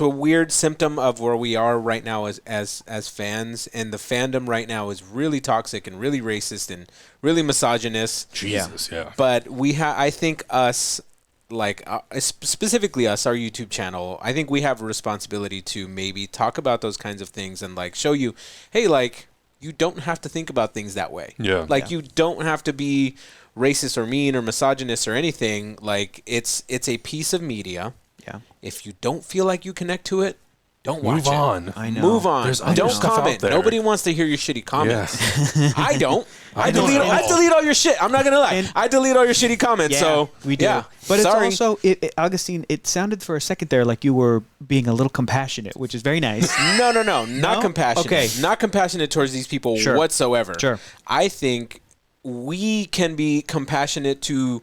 a weird symptom of where we are right now as fans, and the fandom right now is really toxic and really racist and really misogynist. Jesus, But I think us, like specifically us, our YouTube channel, I think we have a responsibility to maybe talk about those kinds of things and like show you, hey, like you don't have to think about things that way. You don't have to be racist or mean or misogynist or anything. Like it's a piece of media. If you don't feel like you connect to it, don't watch Move on. I know. Move on. There's other Don't stuff comment. out there. Nobody wants to hear your shitty comments. I don't. I don't delete at all. all your shit. I'm not gonna lie. I delete all your shitty comments. Yeah, So we do. Yeah. But Sorry. it's also, Augustine, it sounded for a second there like you were being a little compassionate, which is very nice. No. Not compassionate. Okay. Not compassionate towards these people whatsoever. Sure. I think we can be compassionate to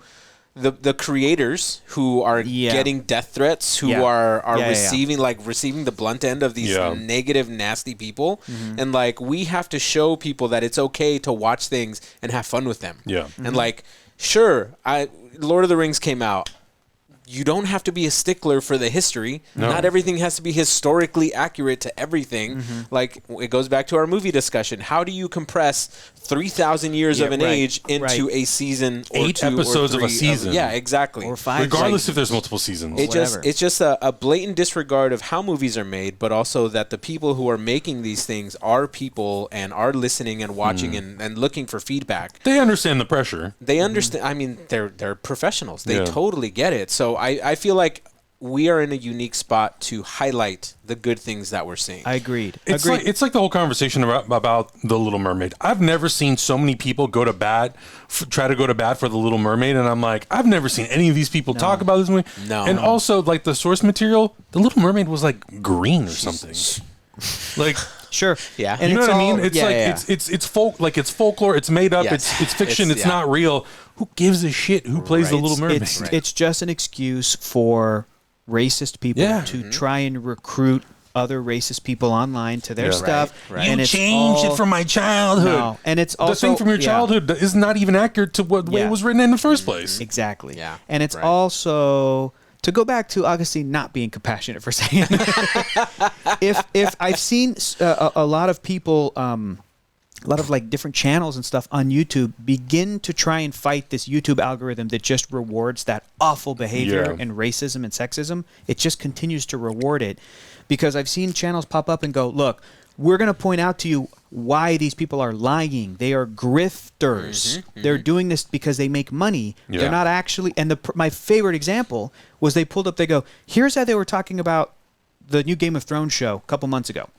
the creators who are getting death threats, who are receiving the blunt end of these negative, nasty people, and like we have to show people that it's okay to watch things and have fun with them. Yeah. And like, sure, Lord of the Rings came out. You don't have to be a stickler for the history. No. Not everything has to be historically accurate to everything. Like, it goes back to our movie discussion. How do you compress 3,000 years of an age into a season or 8 2 episodes or 3 of a season. Yeah, exactly. Or 5. Regardless if there's multiple seasons. It's just a blatant disregard of how movies are made, but also that the people who are making these things are people and are listening and watching and looking for feedback. They understand the pressure. They understand. I mean, they're professionals. They totally get it. So I feel like we are in a unique spot to highlight the good things that we're seeing. I agreed. It's like the whole conversation about The Little Mermaid. I've never seen so many people try to go to bat for The Little Mermaid, and I'm like, I've never seen any of these people talk about this movie. No. And also, like, the source material, The Little Mermaid was like green or something. Like, Sure. Yeah. And you know it's what I mean? all- It's it's folklore. It's made up. Yes. It's fiction. It's not real. Who gives a shit who plays The Little Mermaid? It's just an excuse for racist people to try and recruit other racist people online to their stuff. Right. And You it's changed all- it from my childhood. No. And it's also the thing from your childhood is not even accurate to what the way it was written in the first place. Exactly. Yeah. And it's also, to go back to Augustine not being compassionate for saying, if I've seen a lot of people, a lot of like different channels and stuff on YouTube begin to try and fight this YouTube algorithm that just rewards that awful behavior and racism and sexism. It just continues to reward it, because I've seen channels pop up and go, look, we're going to point out to you why these people are lying. They are grifters. They're doing this because they make money. Yeah. They're not actually. And my favorite example was they pulled up, they go, here's how they were talking about the new Game of Thrones show a couple months ago.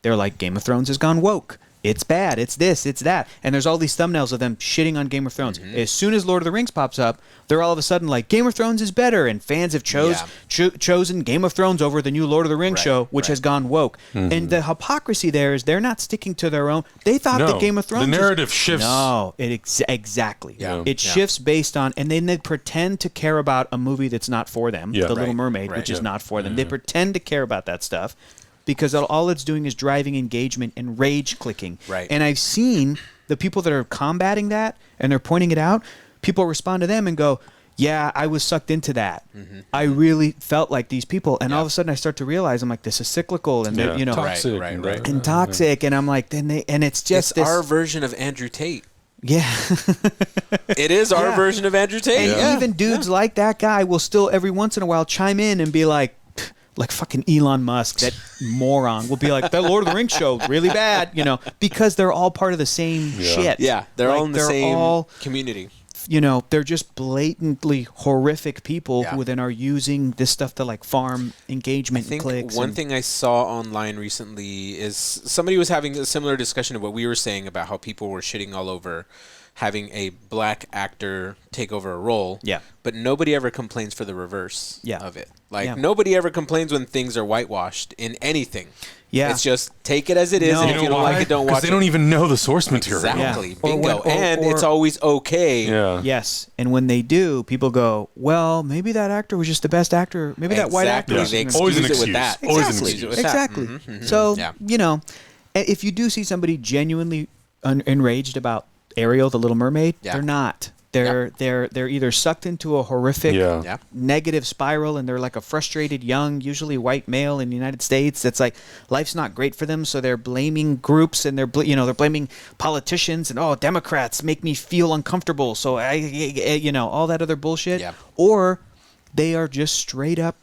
They're like, Game of Thrones has gone woke. It's bad. It's this. It's that. And there's all these thumbnails of them shitting on Game of Thrones. As soon as Lord of the Rings pops up, they're all of a sudden like, Game of Thrones is better. And fans have chosen Game of Thrones over the new Lord of the Rings show, which has gone woke. And the hypocrisy there is they're not sticking to their own. They thought that Game of Thrones. The narrative shifts. No, exactly. Yeah. It shifts based on, and then they pretend to care about a movie that's not for them, The Little Mermaid, which is not for them. They pretend to care about that stuff, because all it's doing is driving engagement and rage clicking. Right. And I've seen the people that are combating that and they're pointing it out, people respond to them and go, yeah, I was sucked into that. I really felt like these people. And all of a sudden I start to realize, I'm like, this is cyclical and they're, toxic, right. and toxic. And I'm like, and it's just It's our version of Andrew Tate. Yeah. It is our version of Andrew Tate. And even dudes like that guy will still every once in a while chime in and be like fucking Elon Musk, that moron, will be like, that Lord of the Rings show, really bad, because they're all part of the same shit. Yeah, they're all in the same all, community. They're just blatantly horrific people who then are using this stuff to like farm engagement and clicks. One thing I saw online recently is somebody was having a similar discussion of what we were saying about how people were shitting all over having a black actor take over a role. Yeah. But nobody ever complains for the reverse of it. Like, Yeah. nobody ever complains when things are whitewashed in anything. Yeah. It's just take it as it is, and if you don't like it, don't watch it. Because they don't even know the source material. Exactly. Yeah. Bingo. Or it's always okay. Yeah. Yes, and when they do, people go, well, maybe that actor was just the best actor. Maybe that white actor was They Always an excuse it with excuse. that. Always an Excuse excuse. it with that. Exactly. Mhm, mhm. So, Yeah. if you do see somebody genuinely enraged about Ariel, the Little Mermaid, they're not. They're either sucked into a horrific negative spiral, and they're like a frustrated young, usually white male in the United States that's like, life's not great for them, so they're blaming groups and they're blaming politicians and Democrats make me feel uncomfortable, so I all that other bullshit. Yeah. Or they are just straight up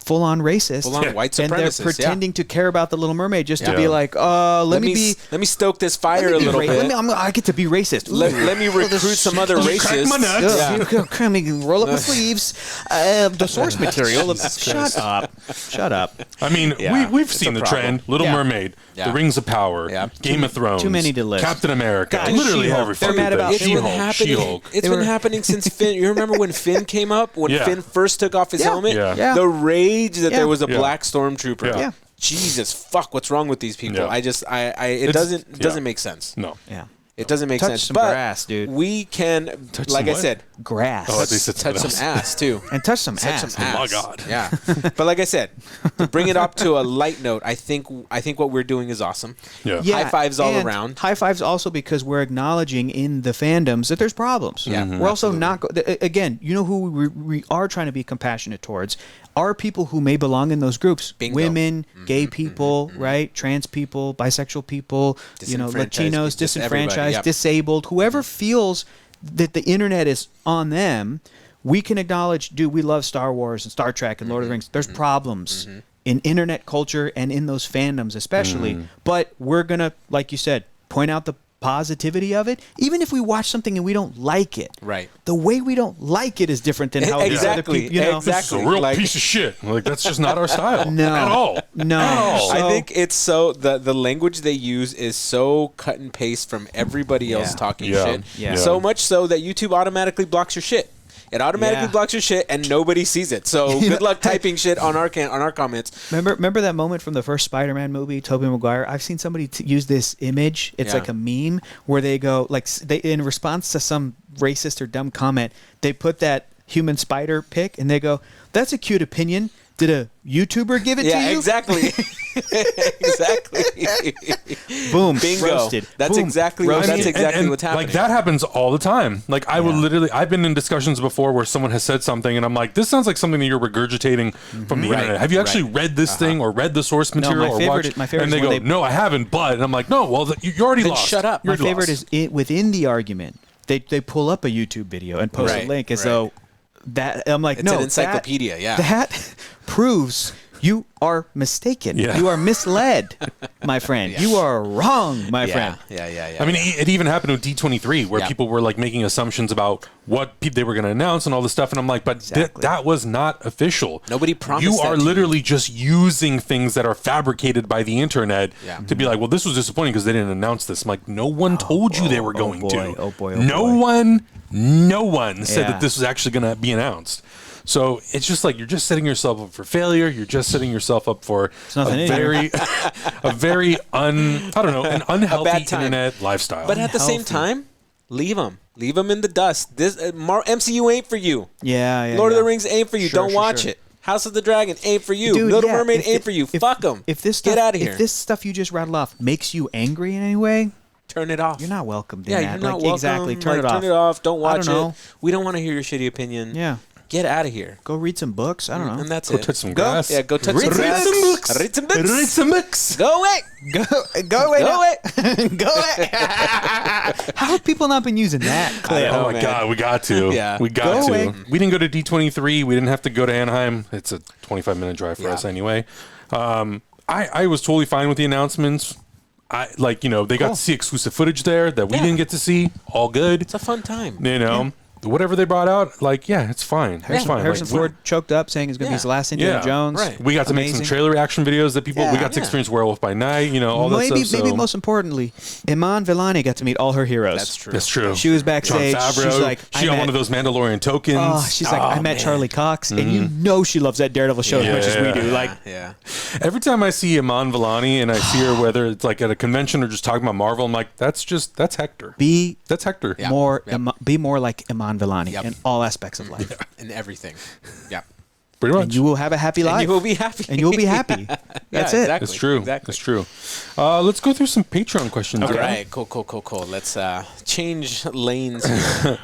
full-on racist, full-on white supremacist, and they're pretending to care about the Little Mermaid just to be like, let me stoke this fire a little bit. I get to be racist. Let me recruit some other racists. Crack my nuts. Let me roll up my sleeves. The source material. Shut up. I mean, we've seen the trend. Little Mermaid, The Rings of Power, Game of Thrones, too many to list. Captain America, literally every They're mad about She-Hulk. It's been happening since Finn. You remember when Finn came up? When Finn first took off his helmet? The rage that there was a black stormtrooper. Yeah. Jesus fuck, what's wrong with these people? It doesn't make sense. No. Yeah. It doesn't make sense. Some but grass, dude. We can, like I said, grass. Oh, at least touch some ass too. And touch some ass. Oh my God. Yeah. But like I said, to bring it up to a light note, I think what we're doing is awesome. Yeah. High fives all around. High fives also because we're acknowledging in the fandoms that there's problems. Yeah. We're also not again, you know who we are trying to be compassionate towards are people who may belong in those groups. Bingo. Women, gay people, right? Trans people, bisexual people, Latinos, disenfranchised, disabled, whoever feels that the internet is on them, we can acknowledge, dude, we love Star Wars and Star Trek and Lord of the Rings. There's problems in internet culture and in those fandoms especially. But we're going to, like you said, point out the positivity of it, even if we watch something and we don't like it. Right. The way we don't like it is different than how exactly. other people, This is a real piece of shit. Like, that's just not our style. No. At all. No. I think it's so the language they use is so cut and paste from everybody else talking shit. Yeah. So much so that YouTube automatically blocks your shit. It automatically blocks your shit and nobody sees it. So good luck typing shit on our comments. Remember that moment from the first Spider-Man movie, Tobey Maguire? I've seen somebody use this image. It's like a meme where they go in response to some racist or dumb comment, they put that human spider pic and they go, "That's a cute opinion. Did a YouTuber give it to you?" Yeah, exactly. Exactly. Boom. Bingo. Roasted. That's Boom. exactly Roasted. what's happening. Like, that happens all the time. Like, I will literally, I've been in discussions before where someone has said something and I'm like, this sounds like something that you're regurgitating from the internet. Have you actually read this thing or read the source material or watched? And they go, no, I haven't, but, and I'm like, no, well, you already then lost. Shut up. My favorite is within the argument, they pull up a YouTube video and post a link as though that, I'm like, it's an encyclopedia, that proves you are mistaken. Yeah. You are misled, my friend. You are wrong, my friend. Yeah. I mean, it even happened with D23 where people were like making assumptions about what they were going to announce and all this stuff. And I'm like, but that was not official. Nobody promised You that are to literally just using things that are fabricated by the internet to be like, well, this was disappointing because they didn't announce this. I'm like, no one told you they were going to. Oh boy. No one said that this was actually going to be announced. So it's just like you're just setting yourself up for failure. You're just setting yourself up for a very an unhealthy internet lifestyle. But at the same time, leave them in the dust. This MCU ain't for you. Yeah. Lord of the Rings ain't for you. Don't watch it. House of the Dragon ain't for you. Dude, Little Mermaid ain't for you. Fuck them. Get out of here. If this stuff you just rattled off makes you angry in any way, turn it off. You're not welcomed in that. that. You're not welcome. Exactly. Turn it off. Turn it off. Don't watch it. We don't want to hear your shitty opinion. Yeah. Get out of here. Go read some books. I don't know. And that's Go it. touch some grass. Go touch some grass. Read some books. Read some books. Go away. Go away. Go away. How have people not been using that clip? Oh my God, we got to. We got to. Away. We didn't go to D23. We didn't have to go to Anaheim. It's a 25-minute drive for us anyway. I was totally fine with the announcements. They got to see exclusive footage there that we didn't get to see. All good. It's a fun time. Whatever they brought out, it's fine. It's fine. Harrison Ford choked up saying it's going to be his last Indiana Jones. Right. We got to make some trailer reaction videos that people. We got to experience Werewolf by Night. All that stuff. Maybe most importantly, Iman Vellani got to meet all her heroes. That's true. She was backstage. John Favreau, she's like, she got one of those Mandalorian tokens. I met Charlie Cox, and you know she loves that Daredevil show as much as we do. Every time I see Iman Vellani and I see her, whether it's like at a convention or just talking about Marvel, I'm like, that's Hector. That's Hector. Be more like Iman Vellani in all aspects of life. In everything. Yeah. Pretty much. And you will have a happy life. And you will be happy. And you'll be happy. That's it. Exactly. It's true. Exactly. It's true. Let's go through some Patreon questions. All right. Cool. Let's change lanes here.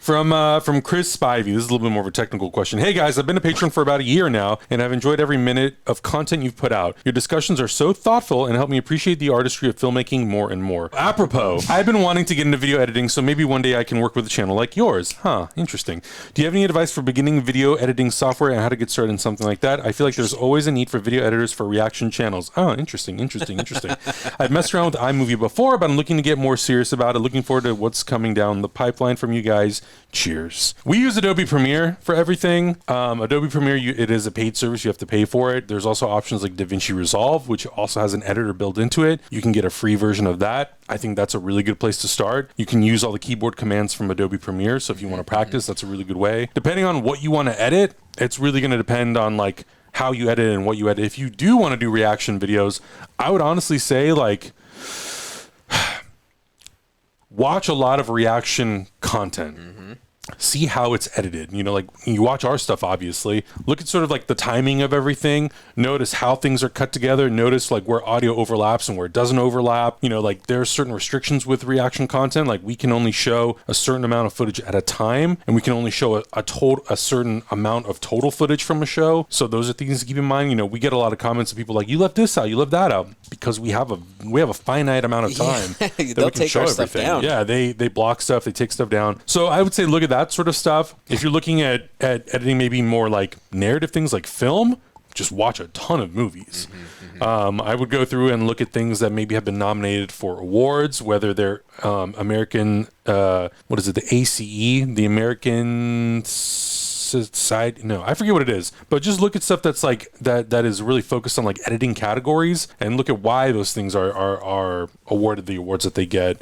From Chris Spivey. This is a little bit more of a technical question. Hey guys, I've been a patron for about a year now, and I've enjoyed every minute of content you've put out. Your discussions are so thoughtful and help me appreciate the artistry of filmmaking more and more. Apropos, I've been wanting to get into video editing, so maybe one day I can work with a channel like yours. Huh, interesting. Do you have any advice for beginning video editing software and how to get started in something like that? I feel like there's always a need for video editors for reaction channels. Oh, interesting. I've messed around with iMovie before, but I'm looking to get more serious about it. Looking forward to what's coming down the pipeline from you guys. Cheers. We use Adobe Premiere for everything. Adobe Premiere, it is a paid service. You have to pay for it. There's also options like DaVinci Resolve, which also has an editor built into it. You can get a free version of that. I think that's a really good place to start. You can use all the keyboard commands from Adobe Premiere. So if you want to practice, that's a really good way. Depending on what you want to edit, it's really going to depend on like how you edit and what you edit. If you do want to do reaction videos, I would honestly say like watch a lot of reaction content. See how it's edited. You know, like you watch our stuff, obviously. Look at sort of like the timing of everything. Notice how things are cut together. Notice like where audio overlaps and where it doesn't overlap. You know, like there are certain restrictions with reaction content. Like we can only show a certain amount of footage at a time, and we can only show a certain amount of total footage from a show. So those are things to keep in mind. You know, we get a lot of comments of people like, you left this out, you left that out, because we have a finite amount of time that we can show everything. Down. Yeah, they block stuff, they take stuff down. So I would say look at that sort of stuff. If you're looking at editing maybe more like narrative things like film, just watch a ton of movies. I would go through and look at things that maybe have been nominated for awards, whether they're American, what is it, the ACE, the American Society, no, I forget what it is, but just look at stuff that's like that is really focused on like editing categories and look at why those things are awarded the awards that they get.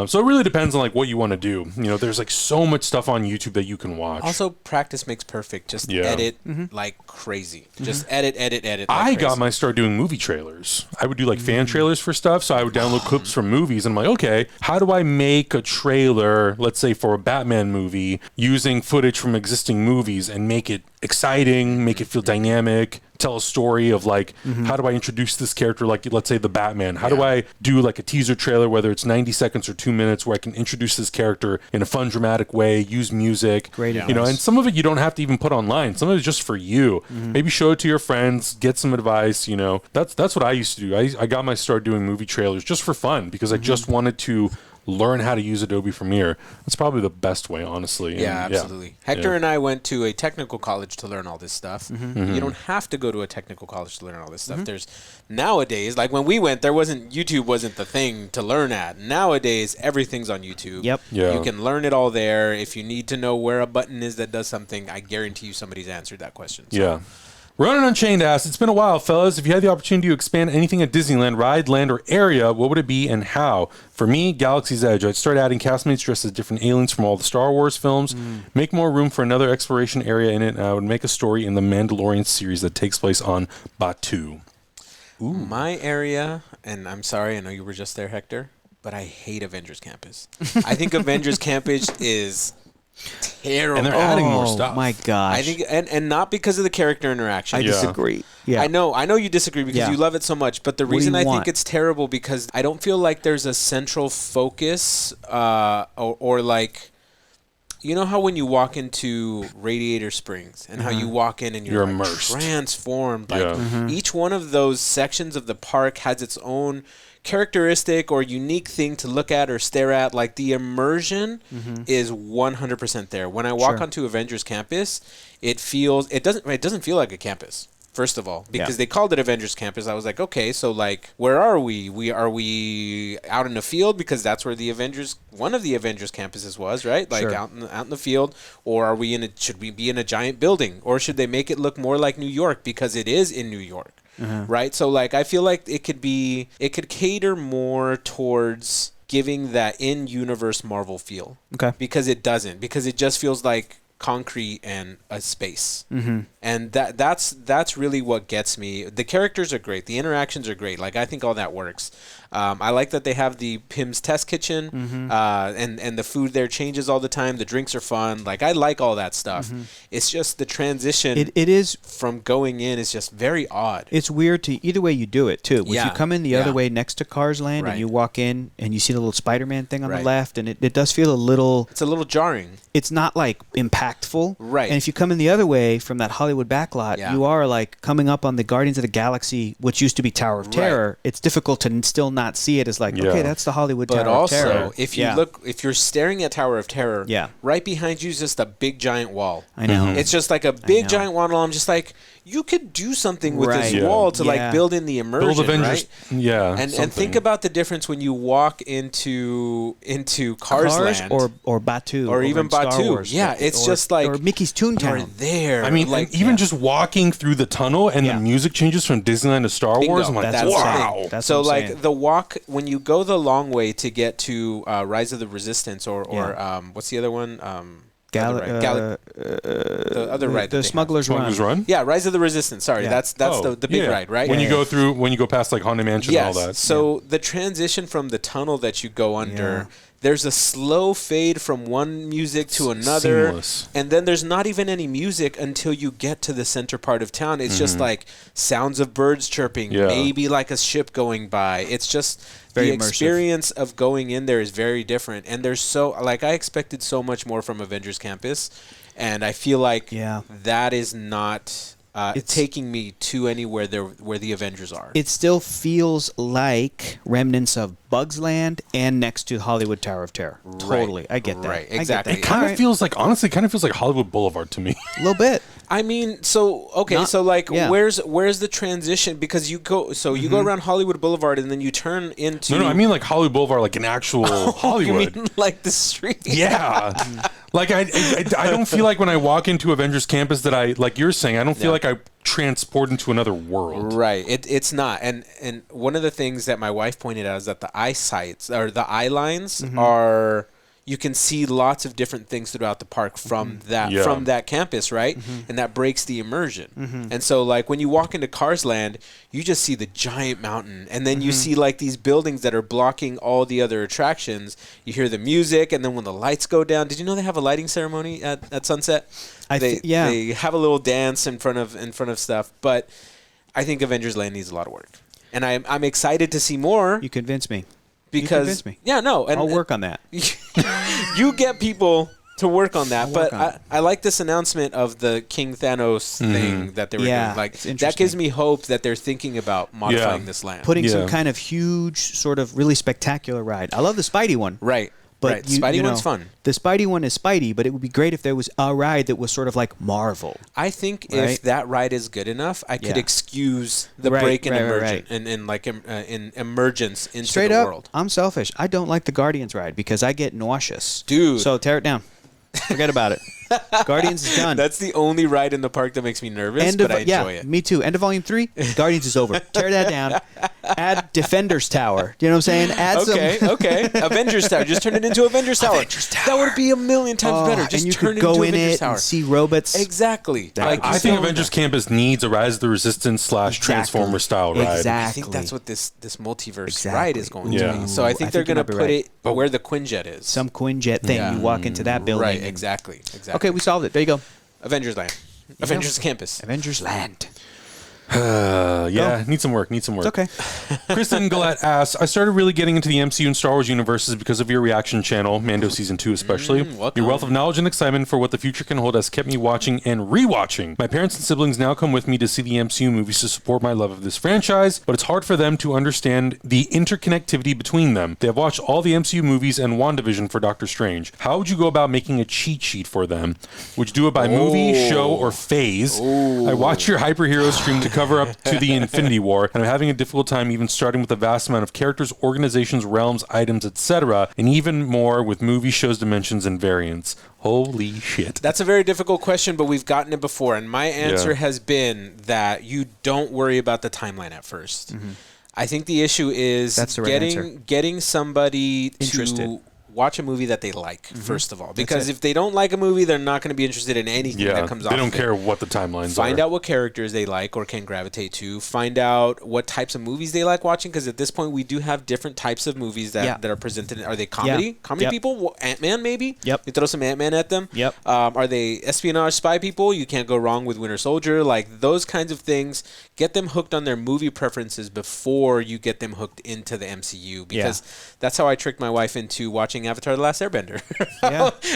So it really depends on like what you want to do. You know, there's like so much stuff on YouTube that you can watch. Also, practice makes perfect. Just edit like crazy. Just edit like I got my start doing movie trailers. I would do like fan trailers for stuff. So I would download clips from movies and I'm like, okay, how do I make a trailer, let's say for a Batman movie, using footage from existing movies and make it exciting, make it feel dynamic, tell a story of like, how do I introduce this character, like let's say the Batman, how do I do like a teaser trailer, whether it's 90 seconds or 2 minutes, where I can introduce this character in a fun, dramatic way, use music. Great. You know, and some of it you don't have to even put online. Some of it's just for you. Maybe show it to your friends, get some advice. You know, that's what I used to do. I got my start doing movie trailers just for fun because I just wanted to learn how to use Adobe Premiere. That's probably the best way, honestly. Yeah, absolutely. Hector and I went to a technical college to learn all this stuff. You don't have to go to a technical college to learn all this stuff. There's nowadays, like when we went, YouTube wasn't the thing to learn at. Nowadays, everything's on YouTube. Yep. You can learn it all there. If you need to know where a button is that does something, I guarantee you somebody's answered that question. So. Yeah. Ronan Unchained asks, it's been a while, fellas. If you had the opportunity to expand anything at Disneyland, ride, land, or area, what would it be and how? For me, Galaxy's Edge. I'd start adding castmates dressed as different aliens from all the Star Wars films, make more room for another exploration area in it, and I would make a story in the Mandalorian series that takes place on Batuu. Ooh. My area, and I'm sorry, I know you were just there, Hector, but I hate Avengers Campus. I think Avengers Campus is terrible. And they're adding more stuff. Oh my gosh. I think and not because of the character interaction. I disagree. Yeah. I know you disagree because you love it so much, but the reason I think it's terrible because I don't feel like there's a central focus or like, you know how when you walk into Radiator Springs and how you walk in and you're like immersed, transformed. Like each one of those sections of the park has its own characteristic or unique thing to look at or stare at. Like the immersion is 100% there. When I walk onto Avengers Campus, it doesn't feel like a campus. First of all, because they called it Avengers Campus, I was like, okay, so like, where are we? Are we out in the field because that's where one of the Avengers campuses was, right? Like out in the field, or are we should we be in a giant building, or should they make it look more like New York because it is in New York, right? So like, I feel like it could cater more towards giving that in-universe Marvel feel, because it doesn't, because it just feels like concrete and a space. And that's really what gets me. The characters are great. The interactions are great. Like, I think all that works. I like that they have the Pym's Test Kitchen, and the food there changes all the time. The drinks are fun. Like, I like all that stuff. It's just the transition it is from going in is just very odd. It's weird to either way you do it, too. If you come in the other way next to Cars Land and you walk in and you see the little Spider-Man thing on the left, and it does feel a little... It's a little jarring. It's not, like, impactful. Right. And if you come in the other way from that Hollywood backlot, you are, like, coming up on the Guardians of the Galaxy, which used to be Tower of Terror. It's difficult to still not see it as, like, okay, that's the Hollywood Tower of Terror. But also, if you look, if you're staring at Tower of Terror, right behind you is just a big, giant wall. I know. It's just like a big, giant wall. And I'm just like, you could do something with this wall to, like, build in the immersion, build Avengers, right? Yeah. And think about the difference when you walk into Cars Land. Or Batuu. Or even Batuu. Yeah, it's just like... Or Mickey's Toontown. You're there. I mean, like, even just walking through the tunnel and the music changes from Disneyland to Star Wars, I'm like, wow. That's so, what I'm like, saying. the walk, when you go the long way to get to Rise of the Resistance or what's the other one? The other ride. The Smuggler's Run. Yeah, Rise of the Resistance. Sorry, that's the big ride, right? When you go through, when you go past, like, Haunted Mansion and all that. So the transition from the tunnel that you go under, there's a slow fade from one music to another. Seamless. And then there's not even any music until you get to the center part of town. It's just like sounds of birds chirping, maybe like a ship going by. It's just very the experience of going in there is very different. And there's so, like, I expected so much more from Avengers Campus. And I feel like that is not... it's taking me to anywhere where the Avengers are. It still feels like remnants of Bugs Land and next to Hollywood Tower of Terror. Totally. I get that. Right, exactly. It kind of feels like, honestly, like Hollywood Boulevard to me. A little bit. I mean, where's the transition? Because you go around Hollywood Boulevard and then you turn into... No, I mean like Hollywood Boulevard, like an actual Hollywood. You mean like the street? Yeah. Like, I don't feel like when I walk into Avengers Campus that I, like you're saying, I don't feel like I transport into another world. Right. It's not. And one of the things that my wife pointed out is that the eye sights, or the eye lines are... You can see lots of different things throughout the park from that campus, right? And that breaks the immersion. And so, like, when you walk into Cars Land, you just see the giant mountain, and then you see, like, these buildings that are blocking all the other attractions. You hear the music, and then when the lights go down, did you know they have a lighting ceremony at sunset? They have a little dance in front of stuff. But I think Avengers Land needs a lot of work, and I'm excited to see more. You convinced me. Because me. And I'll work on that. You get people to work on that, but I like this announcement of the King Thanos thing that they were doing. Like, that gives me hope that they're thinking about modifying this land, putting some kind of huge, sort of really spectacular ride. I love the Spidey one, right? But Spidey one's fun. The Spidey one is Spidey, but it would be great if there was a ride that was sort of like Marvel. I think if that ride is good enough, I could excuse the break in immersion and like in emergence into Straight the up, world. I'm selfish. I don't like the Guardians ride because I get nauseous. Dude. So tear it down. Forget about it. Guardians is done. That's the only ride in the park that makes me nervous, but I enjoy it. Me too. End of Volume 3, Guardians is over. Tear that down. Add Defenders Tower. You know what I'm saying? Okay. Avengers Tower. Just turn it into Avengers Tower. That would be a million times better. Just turn it into Avengers Tower. And see robots. Exactly. I think Avengers Campus needs a Rise of the Resistance / Transformer style ride. Exactly. I think that's what this multiverse ride is going to be. So I think they're going to put it where the Quinjet is. Some Quinjet thing. You walk into that building. Right, exactly. Okay, we solved it. There you go. Avengers Land. Avengers Campus. Avengers Land. Need some work. It's okay. Kristen Gillette asks, I started really getting into the MCU and Star Wars universes because of your reaction channel, Mando Season 2 especially. Your wealth of knowledge and excitement for what the future can hold has kept me watching and rewatching. My parents and siblings now come with me to see the MCU movies to support my love of this franchise, but it's hard for them to understand the interconnectivity between them. They have watched all the MCU movies and WandaVision for Doctor Strange. How would you go about making a cheat sheet for them? Would you do it by movie, show, or phase? I watch your Hyperhero stream to cover up to the Infinity War, and I'm having a difficult time even starting with a vast amount of characters, organizations, realms, items, etc., and even more with movie, shows, dimensions, and variants. Holy shit. That's a very difficult question, but we've gotten it before, and my answer has been that you don't worry about the timeline at first. I think the issue is getting somebody to watch a movie that they like, first of all. Because if they don't like a movie, they're not going to be interested in anything that comes off they don't of care what the timelines are. Find out what characters they like or can gravitate to. Find out what types of movies they like watching, because at this point, we do have different types of movies that are presented. Are they comedy? Yeah. Comedy people? Ant-Man, maybe? Yep. You throw some Ant-Man at them? Yep. Are they espionage spy people? You can't go wrong with Winter Soldier. Like, those kinds of things. Get them hooked on their movie preferences before you get them hooked into the MCU, because that's how I tricked my wife into watching Avatar: The Last Airbender.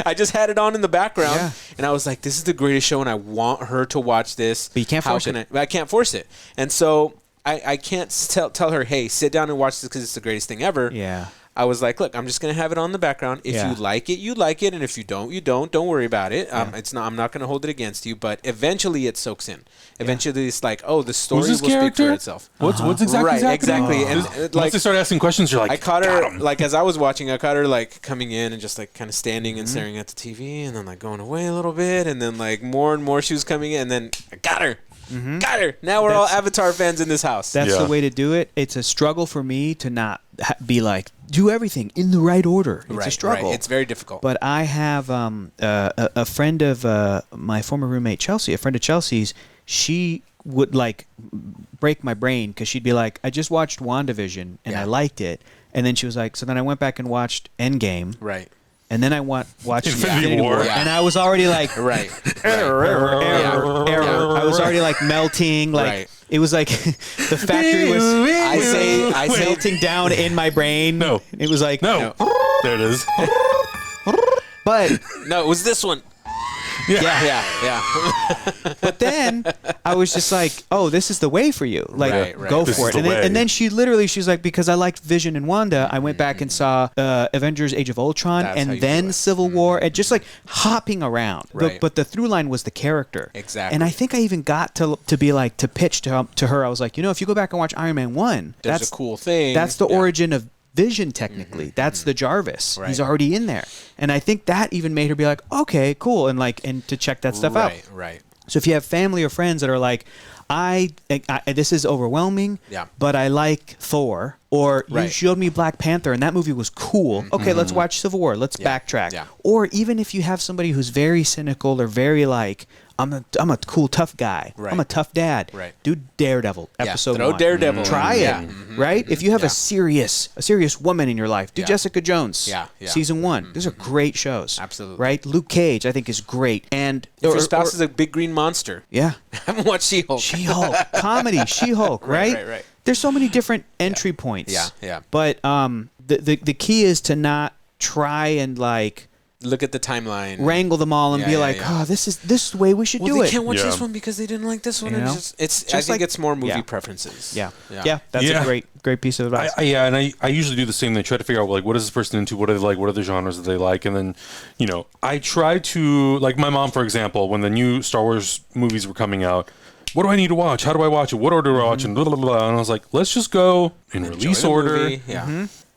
I just had it on in the background, and I was like, this is the greatest show, and I want her to watch this. But you can't force it. I can't force it. And so I can't tell her, hey, sit down and watch this because it's the greatest thing ever. Yeah. I was like, look, I'm just going to have it on the background. If you like it, you like it. And if you don't, you don't. Don't worry about it. I'm not going to hold it against you. But eventually it soaks in. Eventually it's like, oh, the story will speak for itself. What's exactly happening? Exactly. And once they start asking questions, you're like, I caught her, like, as I was watching, I caught her, like, coming in and just, like, kind of standing and staring at the TV, and then, like, going away a little bit, and then, like, more and more she was coming in, and then I got her. Got her. Now we're all Avatar fans in this house. That's the way to do it. It's a struggle for me to not be like, do everything in the right order. It's a struggle. Right. It's very difficult. But I have a friend of my former roommate, Chelsea, a friend of Chelsea's. She would, like, break my brain because she'd be like, I just watched WandaVision and I liked it. And then she was like, so then I went back and watched Endgame. Right. And then I watched Infinity War. And I was already like, error. I was already like melting. Like it was like the factory was. I say melting down in my brain. No, it was like no. There it is. But no, it was this one. Yeah. But then I was just like, oh, this is the way for you. Like, go for it. And then she's like, because I liked Vision and Wanda, I went back and saw Avengers Age of Ultron and then Civil War, and just like hopping around. But the through line was the character. Exactly. And I think I even got to be like, to pitch to her, I was like, if you go back and watch Iron Man 1, that's a cool thing. That's the origin of Vision, technically. That's the Jarvis. He's already in there. And I think that even made her be like, okay, cool, and to check that stuff out. Right. So if you have family or friends that are like, this is overwhelming, but I like Thor, or you showed me Black Panther and that movie was cool. Okay, let's watch Civil War. Let's backtrack. Yeah. Or even if you have somebody who's very cynical or very like, I'm a cool tough guy. Right. I'm a tough dad. Right. Do Daredevil episode 1. Daredevil. Try it. Right. If you have a serious woman in your life, do Jessica Jones. Season 1. These are great shows. Absolutely. Right. Luke Cage, I think, is great. And if your spouse is a big green monster. Yeah. Haven't watched She-Hulk. She-Hulk comedy. She-Hulk. Right. There's so many different entry points. Yeah. But the key is to not try and like. Look at the timeline, wrangle them all, and be like, "Oh, this is the way we should do it." They can't watch this one because they didn't like this one. I think it's more movie preferences. Yeah. That's a great piece of advice. And I usually do the same thing. I try to figure out like what is this person into, what do they like, what are the genres that they like, and then I try to, like, my mom, for example, when the new Star Wars movies were coming out. What do I need to watch? How do I watch it? What order do I watch? And blah, blah, blah. And I was like, let's just go in release order.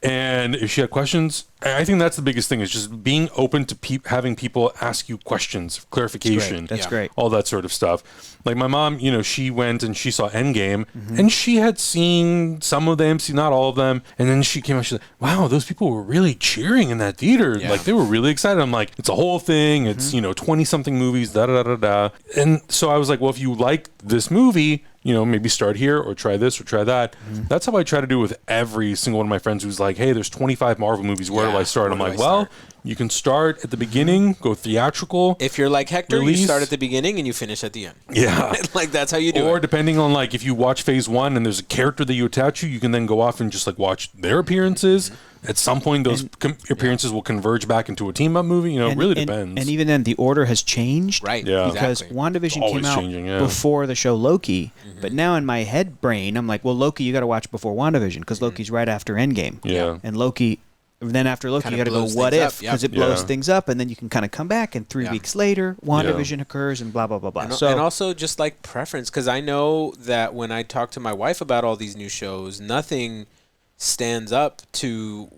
And if she had questions, I think that's the biggest thing, is just being open to having people ask you questions, clarification. That's great. All that sort of stuff. Like my mom, she went and she saw Endgame, and she had seen some of the MC, not all of them. And then she came out, she's like, wow, those people were really cheering in that theater. Yeah. Like, they were really excited. I'm like, it's a whole thing. It's, 20-something movies, da-da-da-da-da. And so I was like, well, if you like this movie, maybe start here or try this or try that. That's how I try to do with every single one of my friends who's like, hey, there's 25 Marvel movies. Where do I start? I'm like, well, you can start at the beginning, go theatrical. If you're like Hector, you start at the beginning and you finish at the end. Yeah. Like, that's how you do it. Or depending on, like, if you watch phase 1 and there's a character that you attach to, you can then go off and just, like, watch their appearances. At some point, those appearances will converge back into a team-up movie. It really depends. And even then, the order has changed. Right. Yeah. Because WandaVision came out before the show Loki. But now in my head brain, I'm like, well, Loki, you got to watch before WandaVision because Loki's right after Endgame. Yeah. And Loki... Then after Loki, you got to go what if, because it blows things up, and then you can kind of come back, and 3 weeks later, WandaVision occurs, and blah, blah, blah, blah. And also just like preference, because I know that when I talk to my wife about all these new shows, nothing stands up to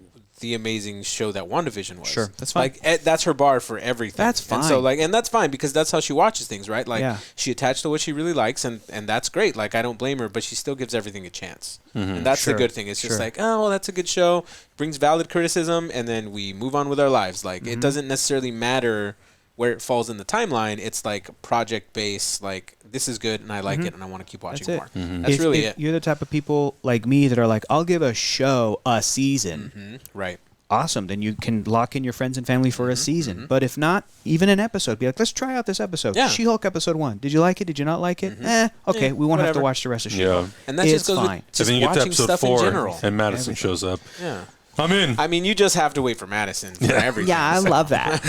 the amazing show that WandaVision was. Sure, that's fine. Like that's her bar for everything. That's fine. And so and that's fine because that's how she watches things, right? Like she attached to what she really likes, and that's great. Like I don't blame her, but she still gives everything a chance, and that's the good thing. It's just like, oh well, that's a good show, brings valid criticism, and then we move on with our lives. Like it doesn't necessarily matter where it falls in the timeline. It's like project based, like this is good and I like it and I want to keep watching more. That's really it. You're the type of people like me that are like, I'll give a show a season. Right. Awesome. Then you can lock in your friends and family for a season. But if not, even an episode, be like, let's try out this episode. Yeah. She-Hulk episode 1. Did you like it? Did you not like it? Okay. We won't have to watch the rest of She-Hulk. And that just goes fine. with just watching stuff in general. And Madison shows up. Yeah. I'm in. I mean, you just have to wait for Madison for everything. Yeah, I love that.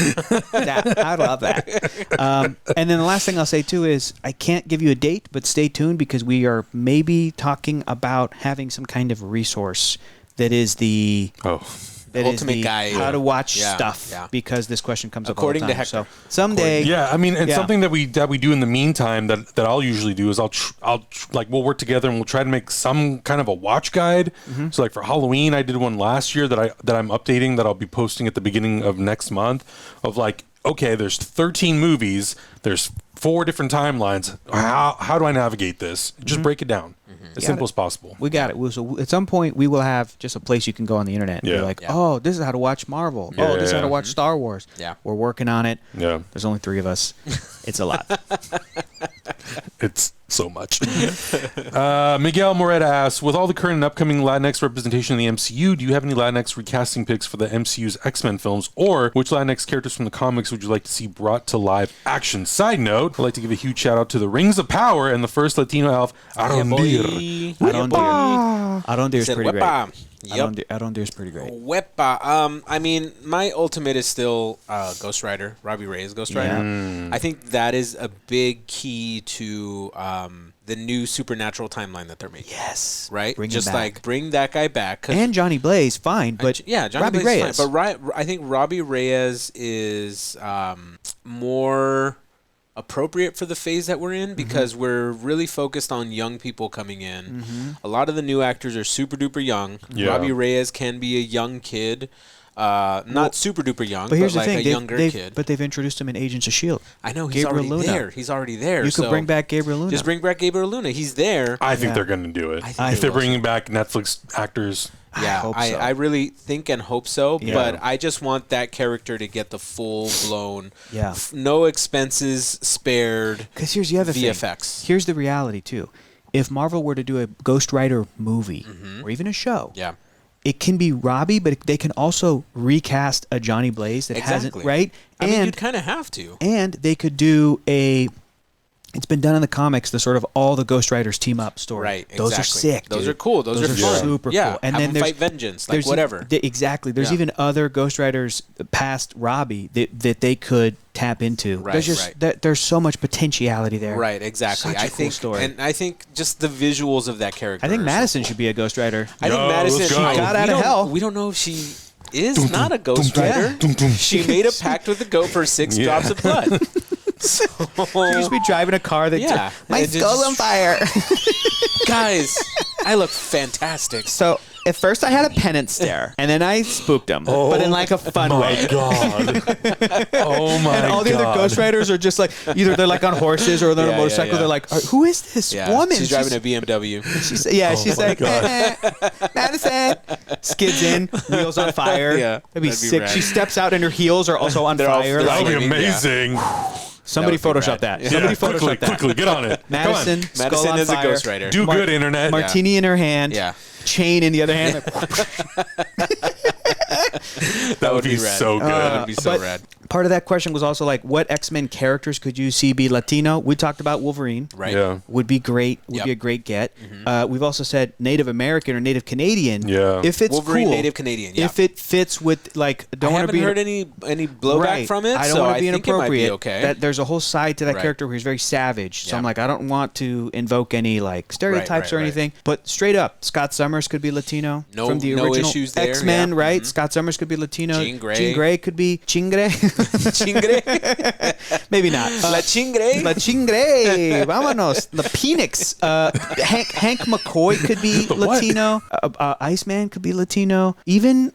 I love that. And then the last thing I'll say, too, is I can't give you a date, but stay tuned because we are maybe talking about having some kind of resource that is the... ultimate guide. How to watch stuff because this question comes according up all the time. to HECTOR. So someday, I mean, and something that we do in the meantime that I'll usually do is we'll work together and we'll try to make some kind of a watch guide. So like for Halloween, I did one last year that I'm updating that I'll be posting at the beginning of next month. Of like, okay, there's 13 movies, there's 4 different timelines. How do I navigate this? Just break it down. As simple as possible. We got it. So at some point, we will have just a place you can go on the internet and be like, oh, this is how to watch Marvel. This is how to watch Star Wars. Yeah. We're working on it. Yeah. There's only 3 of us. It's a lot. It's so much. Miguel Moreta asks, with all the current and upcoming Latinx representation in the MCU, do you have any Latinx recasting picks for the MCU's X-Men films? Or which Latinx characters from the comics would you like to see brought to live action? Side note, I'd like to give a huge shout out to the Rings of Power and the first Latino elf, Arondir. Arondir is pretty great. Yep. Arondir is pretty great. Wepa. I mean, my ultimate is still Ghost Rider, Robbie Reyes Ghost Rider. I think that is a big key to the new supernatural timeline that they're making. Yes. Right? Just like bring that guy back. And Johnny Blaze, fine, but Johnny Robbie Blaze Reyes. Is fine. But I think Robbie Reyes is more appropriate for the phase that we're in because we're really focused on young people coming in. A lot of the new actors are super duper young. Robbie Reyes can be a young kid. Not super duper young, but here's like the thing, a younger kid. But they've introduced him in Agents of S.H.I.E.L.D. I know, he's Gabriel already Luna. there. He's already there. You could bring back Gabriel Luna. Just bring back Gabriel Luna. He's there. I think they're going to do it. If they're bringing back Netflix actors... Yeah, I really think and hope so, but I just want that character to get the full-blown, no expenses spared. Because here's the other VFX. thing. Here's the reality, too. If Marvel were to do a Ghost Rider movie, or even a show, it can be Robbie, but they can also recast a Johnny Blaze that hasn't, right? I mean, you'd kind of have to. And they could do a... It's been done in the comics, the sort of all the Ghost Riders team up story. Right, exactly. Those are sick, Those dude. are cool. Those are fun. Super cool. And then fight vengeance, like whatever. Exactly. There's even other Ghost Riders past Robbie that they could tap into. Right, there's just there's so much potentiality there. Right, exactly. Such a cool story. And I think just the visuals of that character. I think Madison should be a Ghost Rider. I think Madison she got out of hell. We don't know if she is not a Ghost Rider. She made a pact with the goat for 6 drops of blood. So, you just be driving a car that my skull's on fire. Guys, I look fantastic. So at first I had a penance stare, and then I spooked him, but in like a fun way. God. Oh my god! And all the other Ghost Riders are just like either they're like on horses or they're on a motorcycle. They're like, who is this woman? She's driving a BMW. She's like, Madison skids in, wheels on fire. That'd be sick. She steps out and her heels are also on fire. That would be amazing. Somebody Photoshop that. Somebody Photoshop that. Quickly, get on it. Madison is a Ghost Rider. Do good, internet. Martini in her hand. Chain in the other hand. That would be so good. That would be so rad. Part of that question was also like, what X-Men characters could you see be Latino? We talked about Wolverine. Right. Yeah. Would be great. Would be a great get. We've also said Native American or Native Canadian. Yeah. If it's Wolverine, cool. Native Canadian. If it fits with like, I haven't heard any blowback from it. I don't want to be inappropriate. Okay. That there's a whole side to that character where he's very savage. So I'm like, I don't want to invoke any like stereotypes or anything. But straight up, Scott Summers could be Latino. No, from the no original issues there. X-Men, right? Scott Summers could be Latino. Jean Grey could be Chingre. Chingre. Maybe not. La Chingre. La Chingre. Vámonos. The Phoenix. Hank McCoy could be Latino. Iceman could be Latino. Even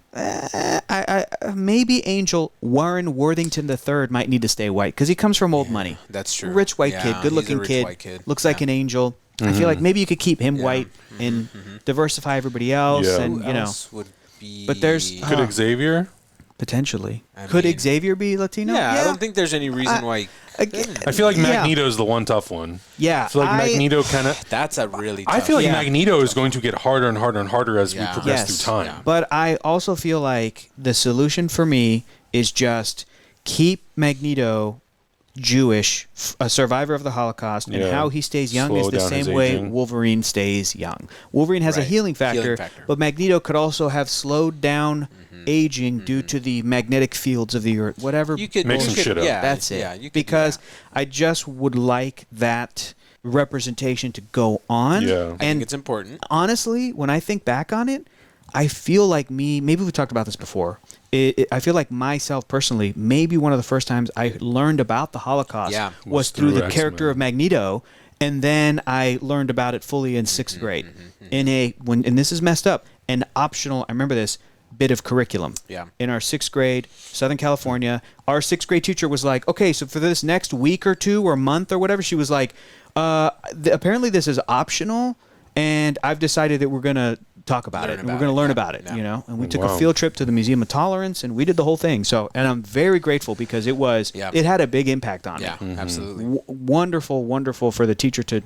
maybe Angel Warren Worthington III might need to stay white because he comes from old money. That's true. Rich white kid, good looking kid. Looks like an angel. I feel like maybe you could keep him white and diversify everybody else. Yeah. And Who else would be? But there's Could Xavier? potentially. I Could mean, Xavier be Latino? Yeah, I don't think there's any reason why. I feel like Magneto's the one tough one. Yeah, I feel like Magneto kind of. That's a really tough I feel like Yeah. Magneto is going to get harder and harder and harder as we progress through time. Yeah. But I also feel like the solution for me is just keep Magneto Jewish, a survivor of the Holocaust, and Yeah. how he stays young Slow is the down his same way aging. Wolverine stays young. Wolverine has a Right. healing factor, Healing factor. but Magneto could also have slowed down aging due to the magnetic fields of the Earth. Whatever. You could Make you some could- shit up. Yeah, That's it. Yeah, you could, because I just would like that representation to go on. Yeah. I I think And it's important. honestly, when I think back on it, I feel like maybe we talked about this before. I feel like myself personally, maybe one of the first times I learned about the Holocaust was through the character of Magneto, and then I learned about it fully in sixth grade. And this is messed up, an optional, I remember this, bit of curriculum. Yeah. In our sixth grade, Southern California, our sixth grade teacher was like, okay, so for this next week or two or month or whatever, she was like, apparently this is optional, and I've decided that we're going to talk about it, and we're going to learn about it, you know? And we took a field trip to the Museum of Tolerance, and we did the whole thing. So, and I'm very grateful because it had a big impact on me. Yeah, absolutely. Wonderful for the teacher to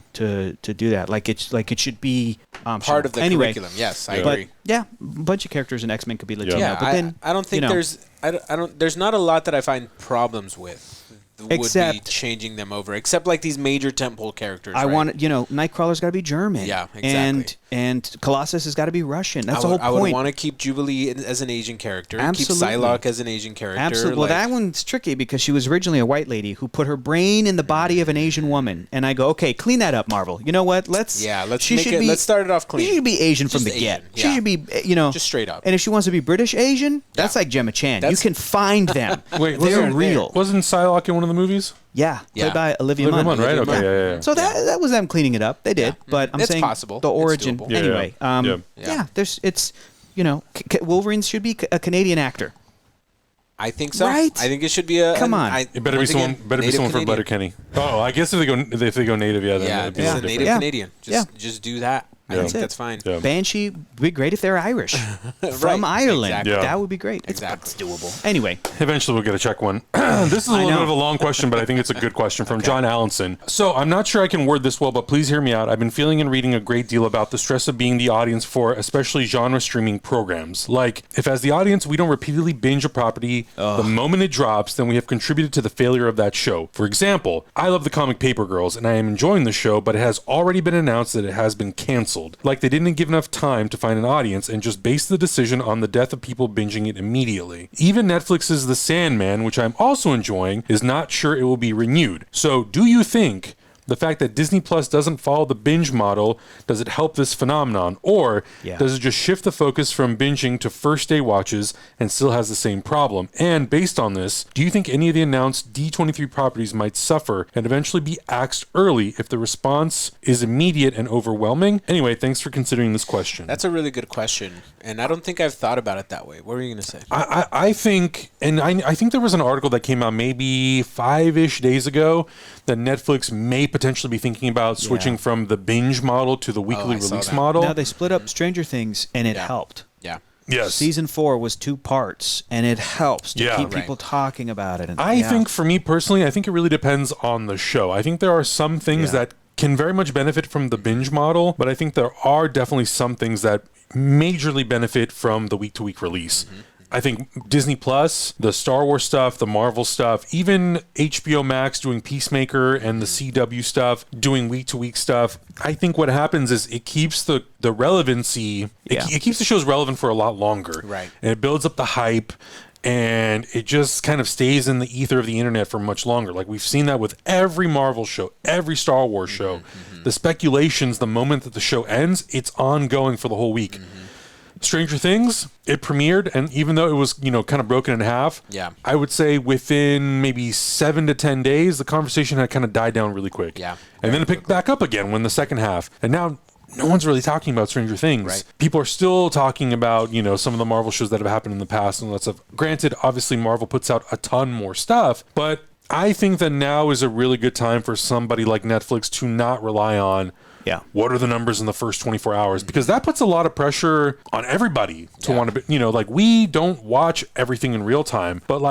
do that. Like it should be Part of the curriculum. Yes, I agree. Yeah, a bunch of characters in X-Men could be Latino. Yeah, but then I don't think there's not a lot that I find problems with. Would be changing them over, except like these major tentpole characters. I want Nightcrawler's got to be German. Yeah, exactly. And Colossus has got to be Russian. That's the whole point. I would want to keep Jubilee as an Asian character. Absolutely. Keep Psylocke as an Asian character. Absolutely. Well, that one's tricky because she was originally a white lady who put her brain in the body of an Asian woman. And I go, okay, clean that up, Marvel. You know what? Let's start it off clean. She should be Asian from the get. Yeah. She should be, just straight up. And if she wants to be British Asian, that's like Gemma Chan. You can find them. Wait, they're real. Wasn't Psylocke in one of the movies? Yeah, played by Olivia Munn. Right? Okay, yeah. So that was them cleaning it up. They did, but I'm saying possible. The origin. It's Anyway, Wolverine should be a Canadian actor. I think so. Right? I think it should be a. Come on. It better be someone. Better be someone from Letterkenny. Oh, I guess if they go native, Yeah, that'd be it's a different. native Canadian. Just do that. I think that's fine. Yeah. Banshee would be great if they're Irish from Ireland. Exactly. That would be great. Exactly. It's doable. Anyway, Eventually, we'll get a check one. This is a little bit of a long question, but I think it's a good question from John Allenson. So I'm not sure I can word this well, but please hear me out. I've been feeling and reading a great deal about the stress of being the audience for especially genre streaming programs. Like, if as the audience we don't repeatedly binge a property the moment it drops, then we have contributed to the failure of that show. For example, I love the comic Paper Girls, and I am enjoying the show, but it has already been announced that it has been canceled. Like, they didn't give enough time to find an audience and just based the decision on the death of people binging it immediately. Even Netflix's The Sandman, which I'm also enjoying, is not sure it will be renewed. So do you think the fact that Disney Plus doesn't follow the binge model, does it help this phenomenon? Or does it just shift the focus from binging to first day watches and still has the same problem? And based on this, do you think any of the announced D23 properties might suffer and eventually be axed early if the response is immediate and overwhelming? Anyway, thanks for considering this question. That's a really good question, and I don't think I've thought about it that way. What were you going to say? I think, and I think there was an article that came out maybe 5-ish days ago that Netflix may potentially be thinking about switching from the binge model to the weekly release model. Now they split up Stranger Things, and it helped. Yeah. Yes. Season 4 was 2 parts, and it helps to keep people talking about it. And, I think for me personally, I think it really depends on the show. I think there are some things that can very much benefit from the binge model, but I think there are definitely some things that majorly benefit from the week-to-week release. I think Disney Plus, the Star Wars stuff, the Marvel stuff, even HBO Max doing Peacemaker and the CW stuff, doing week-to-week stuff. I think what happens is it keeps the relevancy, it keeps the shows relevant for a lot longer. Right. And it builds up the hype, and it just kind of stays in the ether of the internet for much longer. Like, we've seen that with every Marvel show, every Star Wars show. The speculations, the moment that the show ends, it's ongoing for the whole week. Stranger Things, it premiered, and even though it was, kind of broken in half, I would say within maybe 7 to 10 days, the conversation had kind of died down really quick. Yeah. And then it picked back up again when the second half. And now no one's really talking about Stranger Things. Right. People are still talking about, some of the Marvel shows that have happened in the past and all that stuff. Granted, obviously Marvel puts out a ton more stuff, but I think that now is a really good time for somebody like Netflix to not rely on what are the numbers in the first 24 hours, because that puts a lot of pressure on everybody to want to, we don't watch everything in real time, but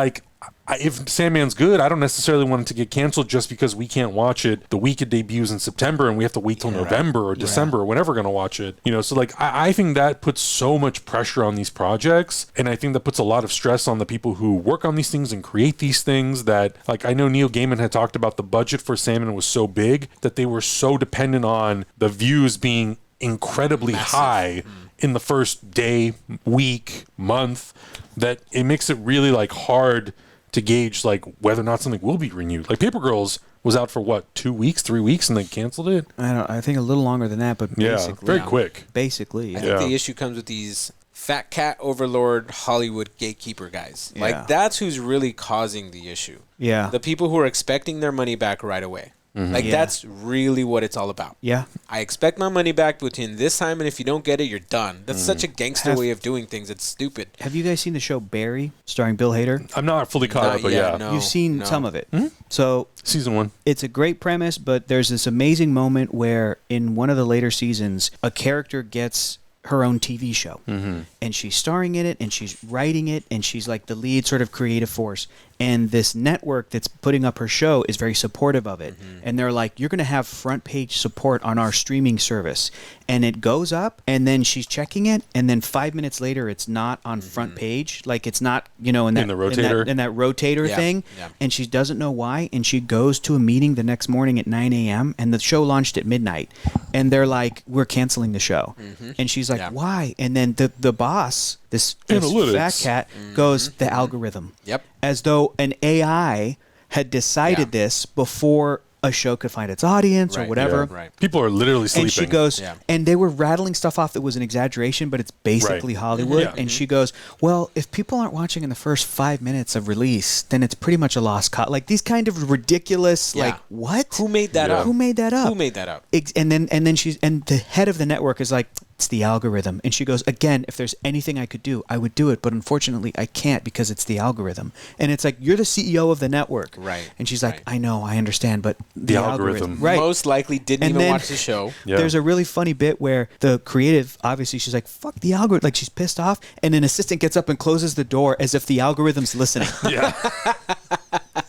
if Sandman's good, I don't necessarily want it to get canceled just because we can't watch it the week it debuts in September and we have to wait till November or December or whenever we're going to watch it. So I think that puts so much pressure on these projects, and I think that puts a lot of stress on the people who work on these things and create these things that, I know Neil Gaiman had talked about the budget for Sandman was so big that they were so dependent on the views being incredibly high in the first day, week, month, that it makes it really hard to gauge whether or not something will be renewed. Paper Girls was out for what, 2 weeks, 3 weeks, and they canceled it? I think a little longer than that, but basically. Very quick. Basically. I think the issue comes with these fat cat overlord Hollywood gatekeeper guys. That's who's really causing the issue. Yeah. The people who are expecting their money back right away. That's really what it's all about. Yeah. I expect my money back between this time, and if you don't get it, you're done. That's such a gangster way of doing things. It's stupid. Have you guys seen the show Barry, starring Bill Hader? I'm not fully caught up, but No, you've seen some of it. So season 1. It's a great premise, but there's this amazing moment where in one of the later seasons, a character gets her own TV show, and she's starring in it, and she's writing it, and she's the lead sort of creative force. And this network that's putting up her show is very supportive of it. And they're like, you're going to have front page support on our streaming service. And it goes up, and then she's checking it, and then 5 minutes later, it's not on front page. It's not, in that rotator. in that rotator thing. Yeah. And she doesn't know why. And she goes to a meeting the next morning at 9 a.m., and the show launched at midnight. And they're like, we're canceling the show. And she's like, why? And then the boss, this fat cat, goes, the algorithm. Yep. As though an AI had decided this before a show could find its audience or whatever. Yeah. Right. People are literally sleeping. And she goes, and they were rattling stuff off that was an exaggeration, but it's basically Hollywood. Yeah. And she goes, well, if people aren't watching in the first 5 minutes of release, then it's pretty much a lost cause. These kind of ridiculous, what? Who made that up? Who made that up? Who made that up? And then the head of the network is like, it's the algorithm. And she goes, again, if there's anything I could do, I would do it. But unfortunately, I can't because it's the algorithm. And it's like, you're the CEO of the network. Right. And she's like, I know, I understand, but the algorithm. Right. Most likely didn't even watch the show. Yeah. There's a really funny bit where the creative, obviously, she's like, fuck the algorithm. She's pissed off. And an assistant gets up and closes the door as if the algorithm's listening. Yeah.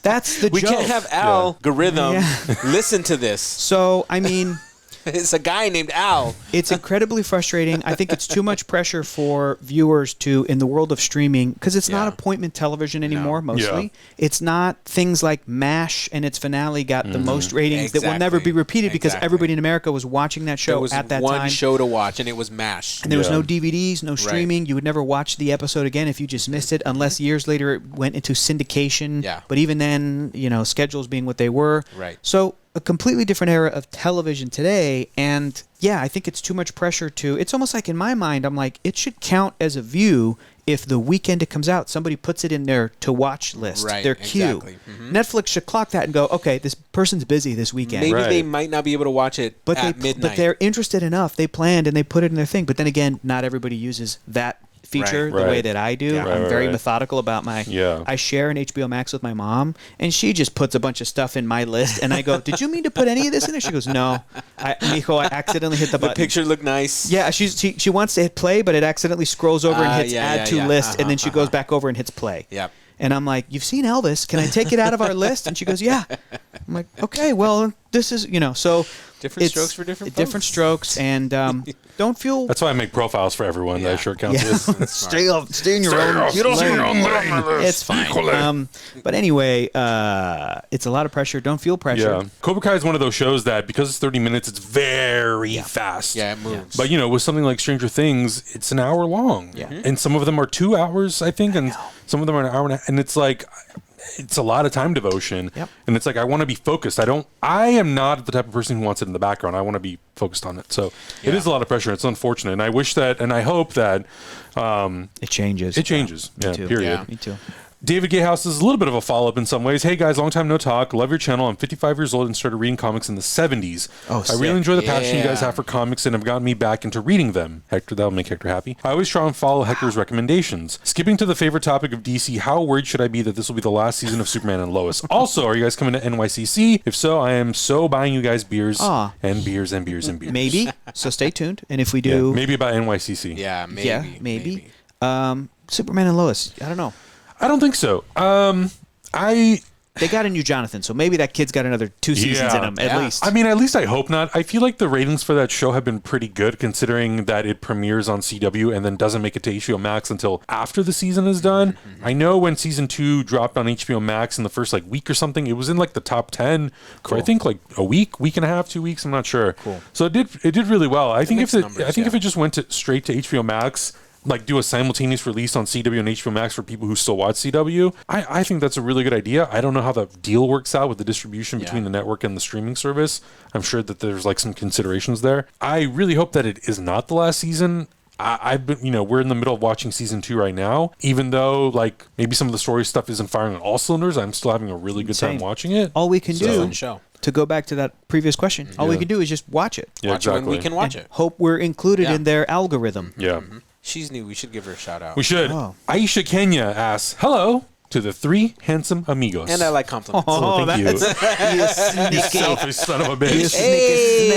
That's the joke. We can't have algorithm listen to this. So, I mean... It's a guy named Al. It's incredibly frustrating. I think it's too much pressure for viewers to, in the world of streaming, because it's not appointment television anymore, mostly. It's not things like MASH and its finale got the most ratings that will never be repeated because everybody in America was watching that show at that time. There was one show to watch, and it was MASH. And there was no DVDs, no streaming. You would never watch the episode again if you just missed it, unless years later it went into syndication. Yeah. But even then, schedules being what they were. Right. So a completely different era of television today, and I think it's too much pressure to... It's almost like, in my mind, I'm like, it should count as a view if the weekend it comes out, somebody puts it in their to-watch list, their queue. Exactly. Netflix should clock that and go, okay, this person's busy this weekend. Maybe they might not be able to watch it at midnight. But they're interested enough, they planned, and they put it in their thing. But then again, not everybody uses that feature the way that I do. I'm very methodical about my... I share an HBO Max with my mom, and she just puts a bunch of stuff in my list, and I go, did you mean to put any of this in there? She goes, no. Mijo, I accidentally hit the button. The picture looked nice. Yeah, she wants to hit play, but it accidentally scrolls over and hits add to list, and then she goes back over and hits play. Yep. And I'm like, you've seen Elvis. Can I take it out of our list? And she goes, yeah. I'm like, okay, well, this is, so... Different strokes for different folks. Different strokes, and don't feel... That's why I make profiles for everyone. That sure counts. Stay in your own lane. It's fine. But anyway, it's a lot of pressure. Don't feel pressure. Yeah. Cobra Kai is one of those shows that, because it's 30 minutes, it's very fast. Yeah, it moves. But, with something like Stranger Things, it's an hour long. Yeah. And some of them are 2 hours, I think, and some of them are an hour and a half. And it's like... it's a lot of time devotion. Yep. And it's like, I want to be focused. I am not the type of person who wants it in the background. I want to be focused on it. So it is a lot of pressure. It's unfortunate. And I wish that, and I hope that it changes. It changes. Yeah, period. Yeah, me too. David Gayhouse is a little bit of a follow-up in some ways. Hey guys, long time no talk. Love your channel. I'm 55 years old and started reading comics in the 70s. Oh, I really enjoy the passion you Yeah. guys have for comics and have gotten me back into reading them. Hector, that'll make Hector happy. I always try and follow Hector's recommendations. Skipping to the favorite topic of DC, how worried should I be that this will be the last season of Superman and Lois? Also, are you guys coming to NYCC? If so, I am so buying you guys beers and beers and beers and beers. Maybe. So stay tuned. And if we do... Yeah, maybe about NYCC. Yeah, maybe. Yeah, maybe. Superman and Lois. I don't know. I don't think so. They got a new Jonathan, so maybe that kid's got another 2 seasons in him, at least. I mean, at least I hope not. I feel like the ratings for that show have been pretty good, considering that it premieres on CW and then doesn't make it to HBO Max until after the season is done. I know when season 2 dropped on HBO Max in the first week or something, it was in the top 10 for I think a week and a half, 2 weeks. I'm not sure. Cool. So it did really well. I think if numbers, it just went straight to HBO Max, do a simultaneous release on CW and HBO Max for people who still watch CW, I think that's a really good idea. I don't know how the deal works out with the distribution between the network and the streaming service. I'm sure that there's some considerations there. I really hope that it is not the last season. I've been, we're in the middle of watching season 2 right now. Even though maybe some of the story stuff isn't firing on all cylinders, I'm still having a really good time watching it. All we can do, show. to go back to that previous question, all we can do is just watch it. Yeah, Watch it when we can watch it. Hope we're included in their algorithm. Yeah. She's new. We should give her a shout out. We should. Oh. Aisha Kenya asks, hello to the 3 handsome amigos. And I like compliments. Oh, thank you. You sneaky. Selfish son of a You bitch. sneaky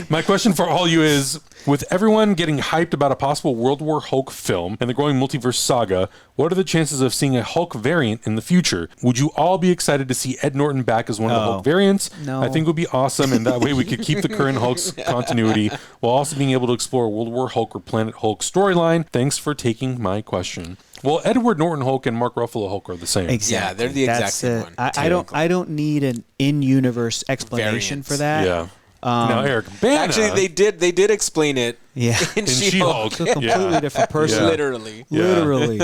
snake. My question for all you is, with everyone getting hyped about a possible World War Hulk film and the growing multiverse saga, what are the chances of seeing a Hulk variant in the future? Would you all be excited to see Ed Norton back as one of the Hulk variants? No. I think it would be awesome, and that way we could keep the current Hulk's continuity while also being able to explore a World War Hulk or Planet Hulk storyline. Thanks for taking my question. Well, Edward Norton Hulk and Mark Ruffalo Hulk are the same. Exactly. Yeah, they're the exact same one. I don't need an in-universe explanation for that. Yeah. Now, Eric Bana. Actually, they did explain it. Yeah. In She-Hulk. It's a completely different person. Yeah. Literally. Literally.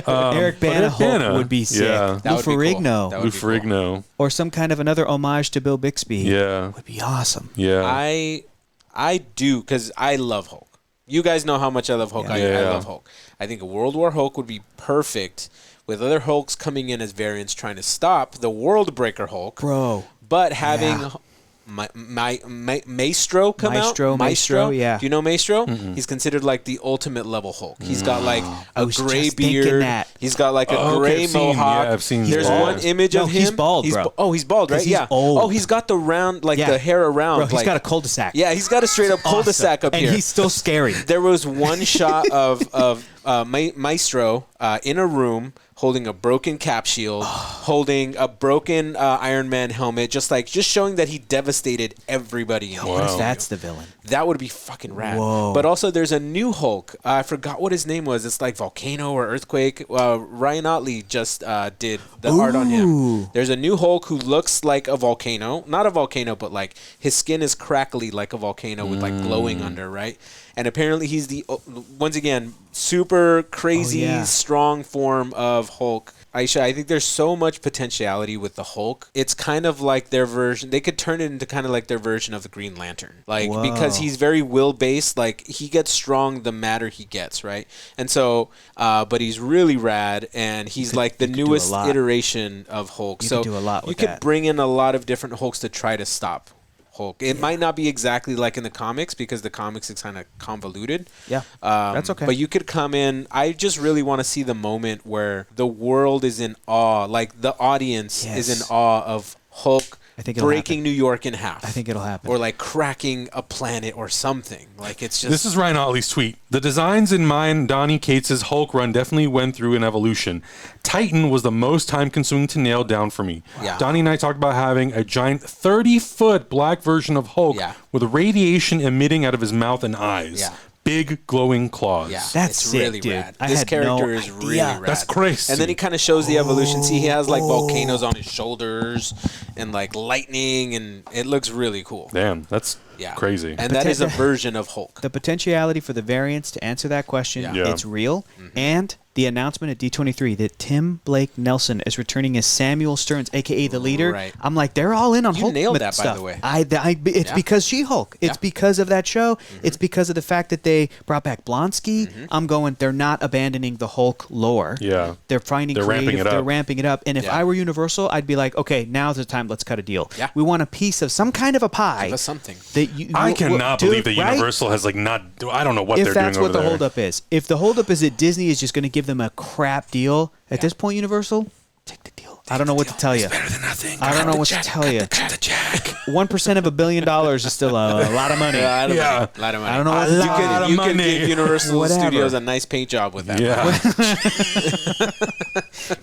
Eric Bana Hulk would be sick. Yeah. That would be cool. Ferrigno. That Lou would be cool. Ferrigno. Or some kind of another homage to Bill Bixby. Yeah. Would be awesome. Yeah. I do, because I love Hulk. You guys know how much I love Hulk. Yeah. I love Hulk. I think a World War Hulk would be perfect with other Hulks coming in as variants trying to stop the World Breaker Hulk. Bro. But having Maestro come out. Maestro, yeah. Do you know Maestro? He's considered the ultimate level Hulk. He's got a was gray just thinking beard. that. He's got a okay, gray I've seen- mohawk. yeah, I've seen There's that. one image of him. he's bald, bro. He's bald, right? 'Cause he's Yeah. old. Oh, he's got the round, Yeah. the hair around. Bro, he's got a cul-de-sac. Yeah, he's got a straight up cul-de-sac up and here. And he's still scary. There was one shot of Maestro in a room holding a broken cap shield, holding a broken Iron Man helmet, just showing that he devastated everybody in the What if MCU. that's the villain? That would be fucking rad. Whoa. But also, there's a new Hulk. I forgot what his name was. It's Volcano or Earthquake. Ryan Otley just did the art on him. There's a new Hulk who looks like a volcano. Not a volcano, but his skin is crackly like a volcano with glowing under, right? And apparently he's the, once again, super crazy, strong form of Hulk. Aisha, I think there's so much potentiality with the Hulk. It's kind of like their version. They could turn it into kind of like their version of the Green Lantern. Because he's very will-based. He gets strong the madder he gets, right? And so, but he's really rad, and he's the newest iteration of Hulk. You so could do a lot with you could that. bring in a lot of different Hulks to try to stop Hulk. It might not be exactly like in the comics, because the comics is kind of convoluted. Yeah, that's okay. But you could come in. I just really want to see the moment where the world is in awe, the audience is in awe of Hulk breaking New York in half. I think it'll happen. Or cracking a planet or something. It's just... This is Ryan Otley's tweet. The designs in mine, Donnie Cates' Hulk run definitely went through an evolution. Titan was the most time-consuming to nail down for me. Yeah. Donnie and I talked about having a giant 30-foot black version of Hulk with radiation emitting out of his mouth and eyes. Yeah. Big glowing claws. Yeah, That's it's sick, really dude. rad. I This had character no is really idea. rad. That's crazy. And then he kind of shows the evolution. See, he has volcanoes on his shoulders and lightning, and it looks really cool. Damn, that's crazy. And that is a version of Hulk. The potentiality for the variants, to answer that question, Yeah. it's real. And the announcement at D23 that Tim Blake Nelson is returning as Samuel Stearns, a.k.a. the leader. Right. I'm like, they're all in on Hulk. You nailed that, stuff. by the way. It's because She-Hulk. It's because of that show. It's because of the fact that they brought back Blonsky. I'm going, they're not abandoning the Hulk lore. Yeah. They're finding creative. They're ramping it up. And if I were Universal, I'd be like, okay, now's the time. Let's cut a deal. Yeah. We want a piece of some kind of a pie. Give us something. I cannot believe that Universal has like not. I don't know what they're doing over there. If that's what the holdup is. If the holdup is that Disney is just going to give them a crap deal at this point, Universal, take the deal. I don't know what to tell you. It's better than nothing. I don't know what to tell you. Cut the check. 1% of $1 billion is still a lot of money. A lot of money. I don't know what you could give Universal Studios a nice paint job with that. Yeah.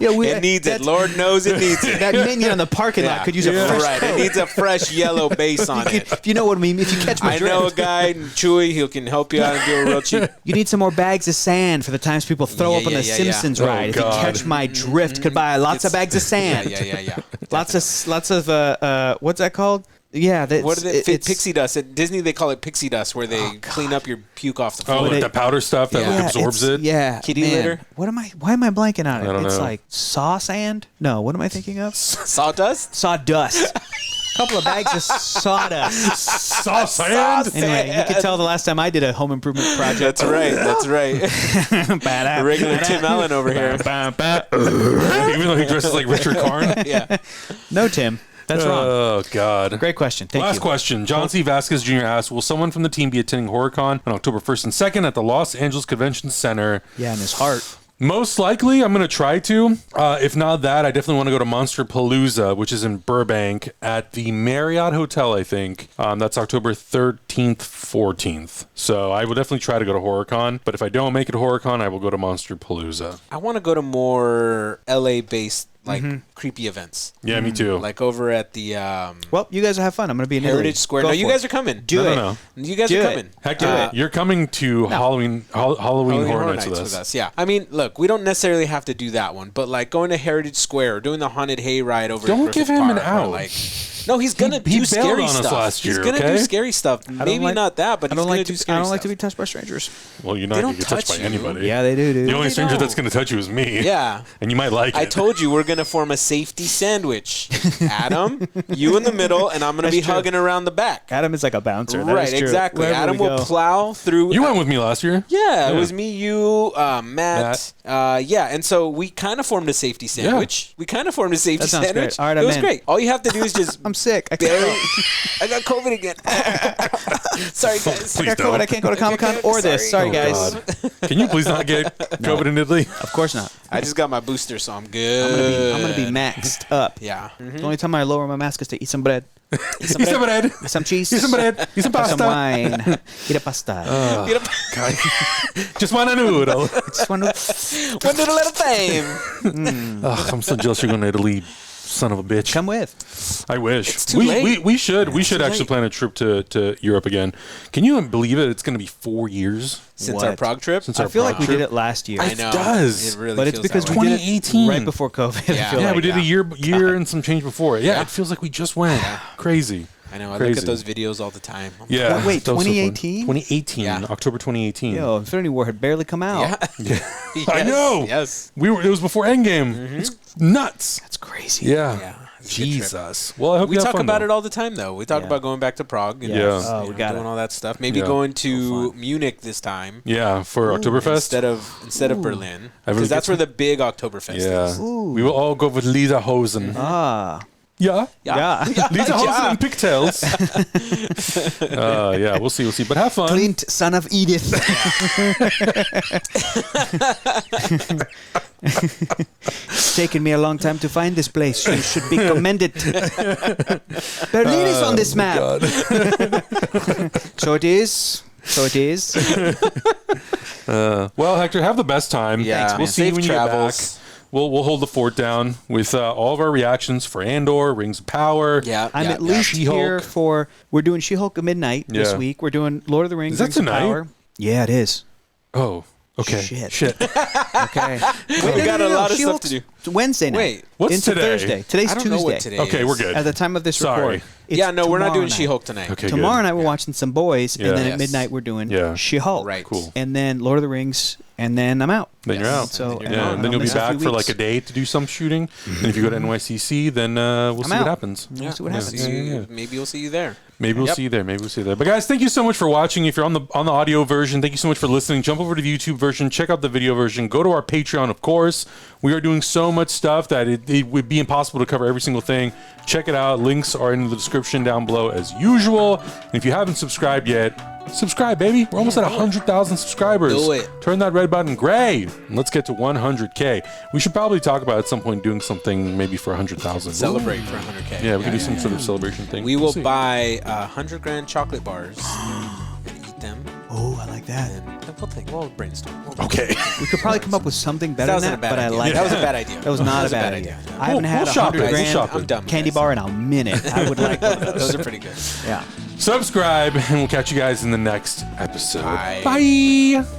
It needs it. Lord knows it needs it. That minion on the parking lot could use a fresh coat. It needs a fresh yellow base on it. If you know what I mean, if you catch my drift. I know a guy, Chewy, who can help you out and do it real cheap. You need some more bags of sand for the times people throw up on the Simpsons ride. If you catch my drift, could buy lots of bags of sand. Yeah. Lots of what's that called? Yeah, what is it? Pixie dust. At Disney, they call it pixie dust, where they clean up your puke off the floor. Oh, like the powder stuff that like absorbs it. Yeah, kitty litter. Why am I blanking on it? I don't know. Like saw sand. No, what am I thinking of? Sawdust. Sawdust. Couple of bags of sawdust. Saw sand. Anyway, you can tell the last time I did a home improvement project. That's right. The regular Tim Allen over here. Even though he dresses like Richard Karn. Yeah. No, Tim. That's wrong. Oh, God. Great question. Thank you. Last question. John C. Vasquez Jr. asks, will someone from the team be attending HorrorCon on October 1st and 2nd at the Los Angeles Convention Center? Yeah, in his heart. Most likely, I'm going to try to. If not that, I definitely want to go to Monster Palooza, which is in Burbank at the Marriott Hotel, I think. That's October 13th, 14th. So I will definitely try to go to HorrorCon. But if I don't make it to HorrorCon, I will go to Monster Palooza. I want to go to more LA-based creepy events. Yeah, me too. Like over at the well, you guys will have fun. I'm going to be in Heritage Italy. Square. No, you guys are coming. No. You guys are coming. Hector, you're coming to Halloween Horror Nights with us. Yeah. I mean, look, we don't necessarily have to do that one, but like going to Heritage Square or doing the haunted hayride over Don't at give Griffith him an Park, out. Like, no, he's going to do scary stuff. He's going to do scary stuff. Maybe not that, but he's going to do scary stuff. I don't like to be touched by strangers. Well, you're not going to get touched by anybody. Yeah, they do, dude. The only stranger that's going to touch you is me. Yeah. And you might like it. I told you we're going to form a safety sandwich. Adam, you in the middle, and I'm going to be hugging around the back. Adam is like a bouncer. Right, exactly. Adam will plow through. You went with me last year. Yeah, it was me, you, Matt. And so we kind of formed a safety sandwich. That sounds Great. All right, it was great. All you have to do is just... I'm sick. I got COVID again. Sorry, guys. Please I got COVID. I can't go to Comic-Con or this. Sorry, guys. God. Can you please not get COVID in Italy? Of course not. I just got my booster, so I'm good. I'm gonna be maxed up. Yeah. The only time I lower my mask is to eat some bread. Eat some bread. Some cheese. Eat some bread. Eat some pasta. Some wine. Eat a pasta. God. Just one noodle. Just one noodle. One noodle at a time. I'm so jealous you're going to Italy. Son of a bitch. Come with. I wish. It's too late. We should actually plan a trip to Europe again. Can you believe it? It's going to be 4 years since our Prague trip. I feel like we did it last year. I know. It does. It really but it's because we 2018, did it right before COVID. Yeah, we did a year and some change before. Yeah, it feels like we just went. Crazy. I know. I look at those videos all the time. Yeah. Wait, 2018? 2018. Yeah. October 2018. Yo, Infinity War had barely come out. Yeah. I know. Yes. It was before Endgame. It's nuts. That's crazy. Yeah. Jesus. Well, I hope we you have talk fun, about though. it all the time, though. We talk about going back to Prague. And we got doing all that stuff. Maybe going to Munich this time. Yeah, for Oktoberfest instead of Berlin, because that's where the big Oktoberfest is. We will all go with Lederhosen. Yeah. Lederhosen and pigtails. We'll see. But have fun. Clint, son of Edith. It's taken me a long time to find this place. You should be commended. Berlin is on this map. So it is. Well, Hector, have the best time. Yeah. We'll see you when you get back. We'll hold the fort down with all of our reactions for Andor, Rings of Power. Yeah, I'm at least here for. We're doing She-Hulk at midnight this week. We're doing Lord of the Rings. Is that Rings tonight? Of Power. Yeah, it is. Oh, okay. Shit. Okay. We got a lot of stuff to do. It's Wednesday night. Wait, what's into today? Thursday. Today's I don't Tuesday. know what today Okay, is. we're good. At the time of this Sorry. record. It's Yeah, no, we're not doing tomorrow She-Hulk night. tonight. Okay, Tomorrow good. night we're watching some boys, Yeah. and then Yes. at midnight we're doing Yeah. She-Hulk. Right. Cool. And then Lord of the Rings, and then I'm out. Then you're out. So you're Yeah, gone. and then you'll be miss a back few for weeks. like a day to do some shooting. And if you go to NYCC, then we'll see out. what happens. We'll see what Yeah. happens. Yeah. Maybe we'll see you there. Maybe we'll see you there. Maybe we'll see you there. But guys, thank you so much for watching. If you're on the audio version, thank you so much for listening. Jump over to the YouTube version. Check out the video version. Go to our Patreon, of course. We are doing so much stuff that it would be impossible to cover every single thing. Check it out. Links are in the description down below as usual. And if you haven't subscribed yet, subscribe, baby. We're almost at 100,000 subscribers. Do it. Turn that red button gray. And let's get to 100K. We should probably talk about at some point doing something maybe for 100,000. Celebrate for 100K. Yeah, we can do some sort of celebration thing. We will We'll see. buy 100 grand chocolate bars and eat them. Oh, I like that. And then we'll brainstorm. Okay. We could probably come up with something better That than wasn't that, a bad but I idea. like That was a bad idea. That was not a was bad idea. I We'll haven't had shop it. 100 We'll grand shop I'm done. candy guys. bar in a minute. I would like one of those. Those are pretty good. Yeah. Subscribe, and we'll catch you guys in the next episode. Bye. Bye.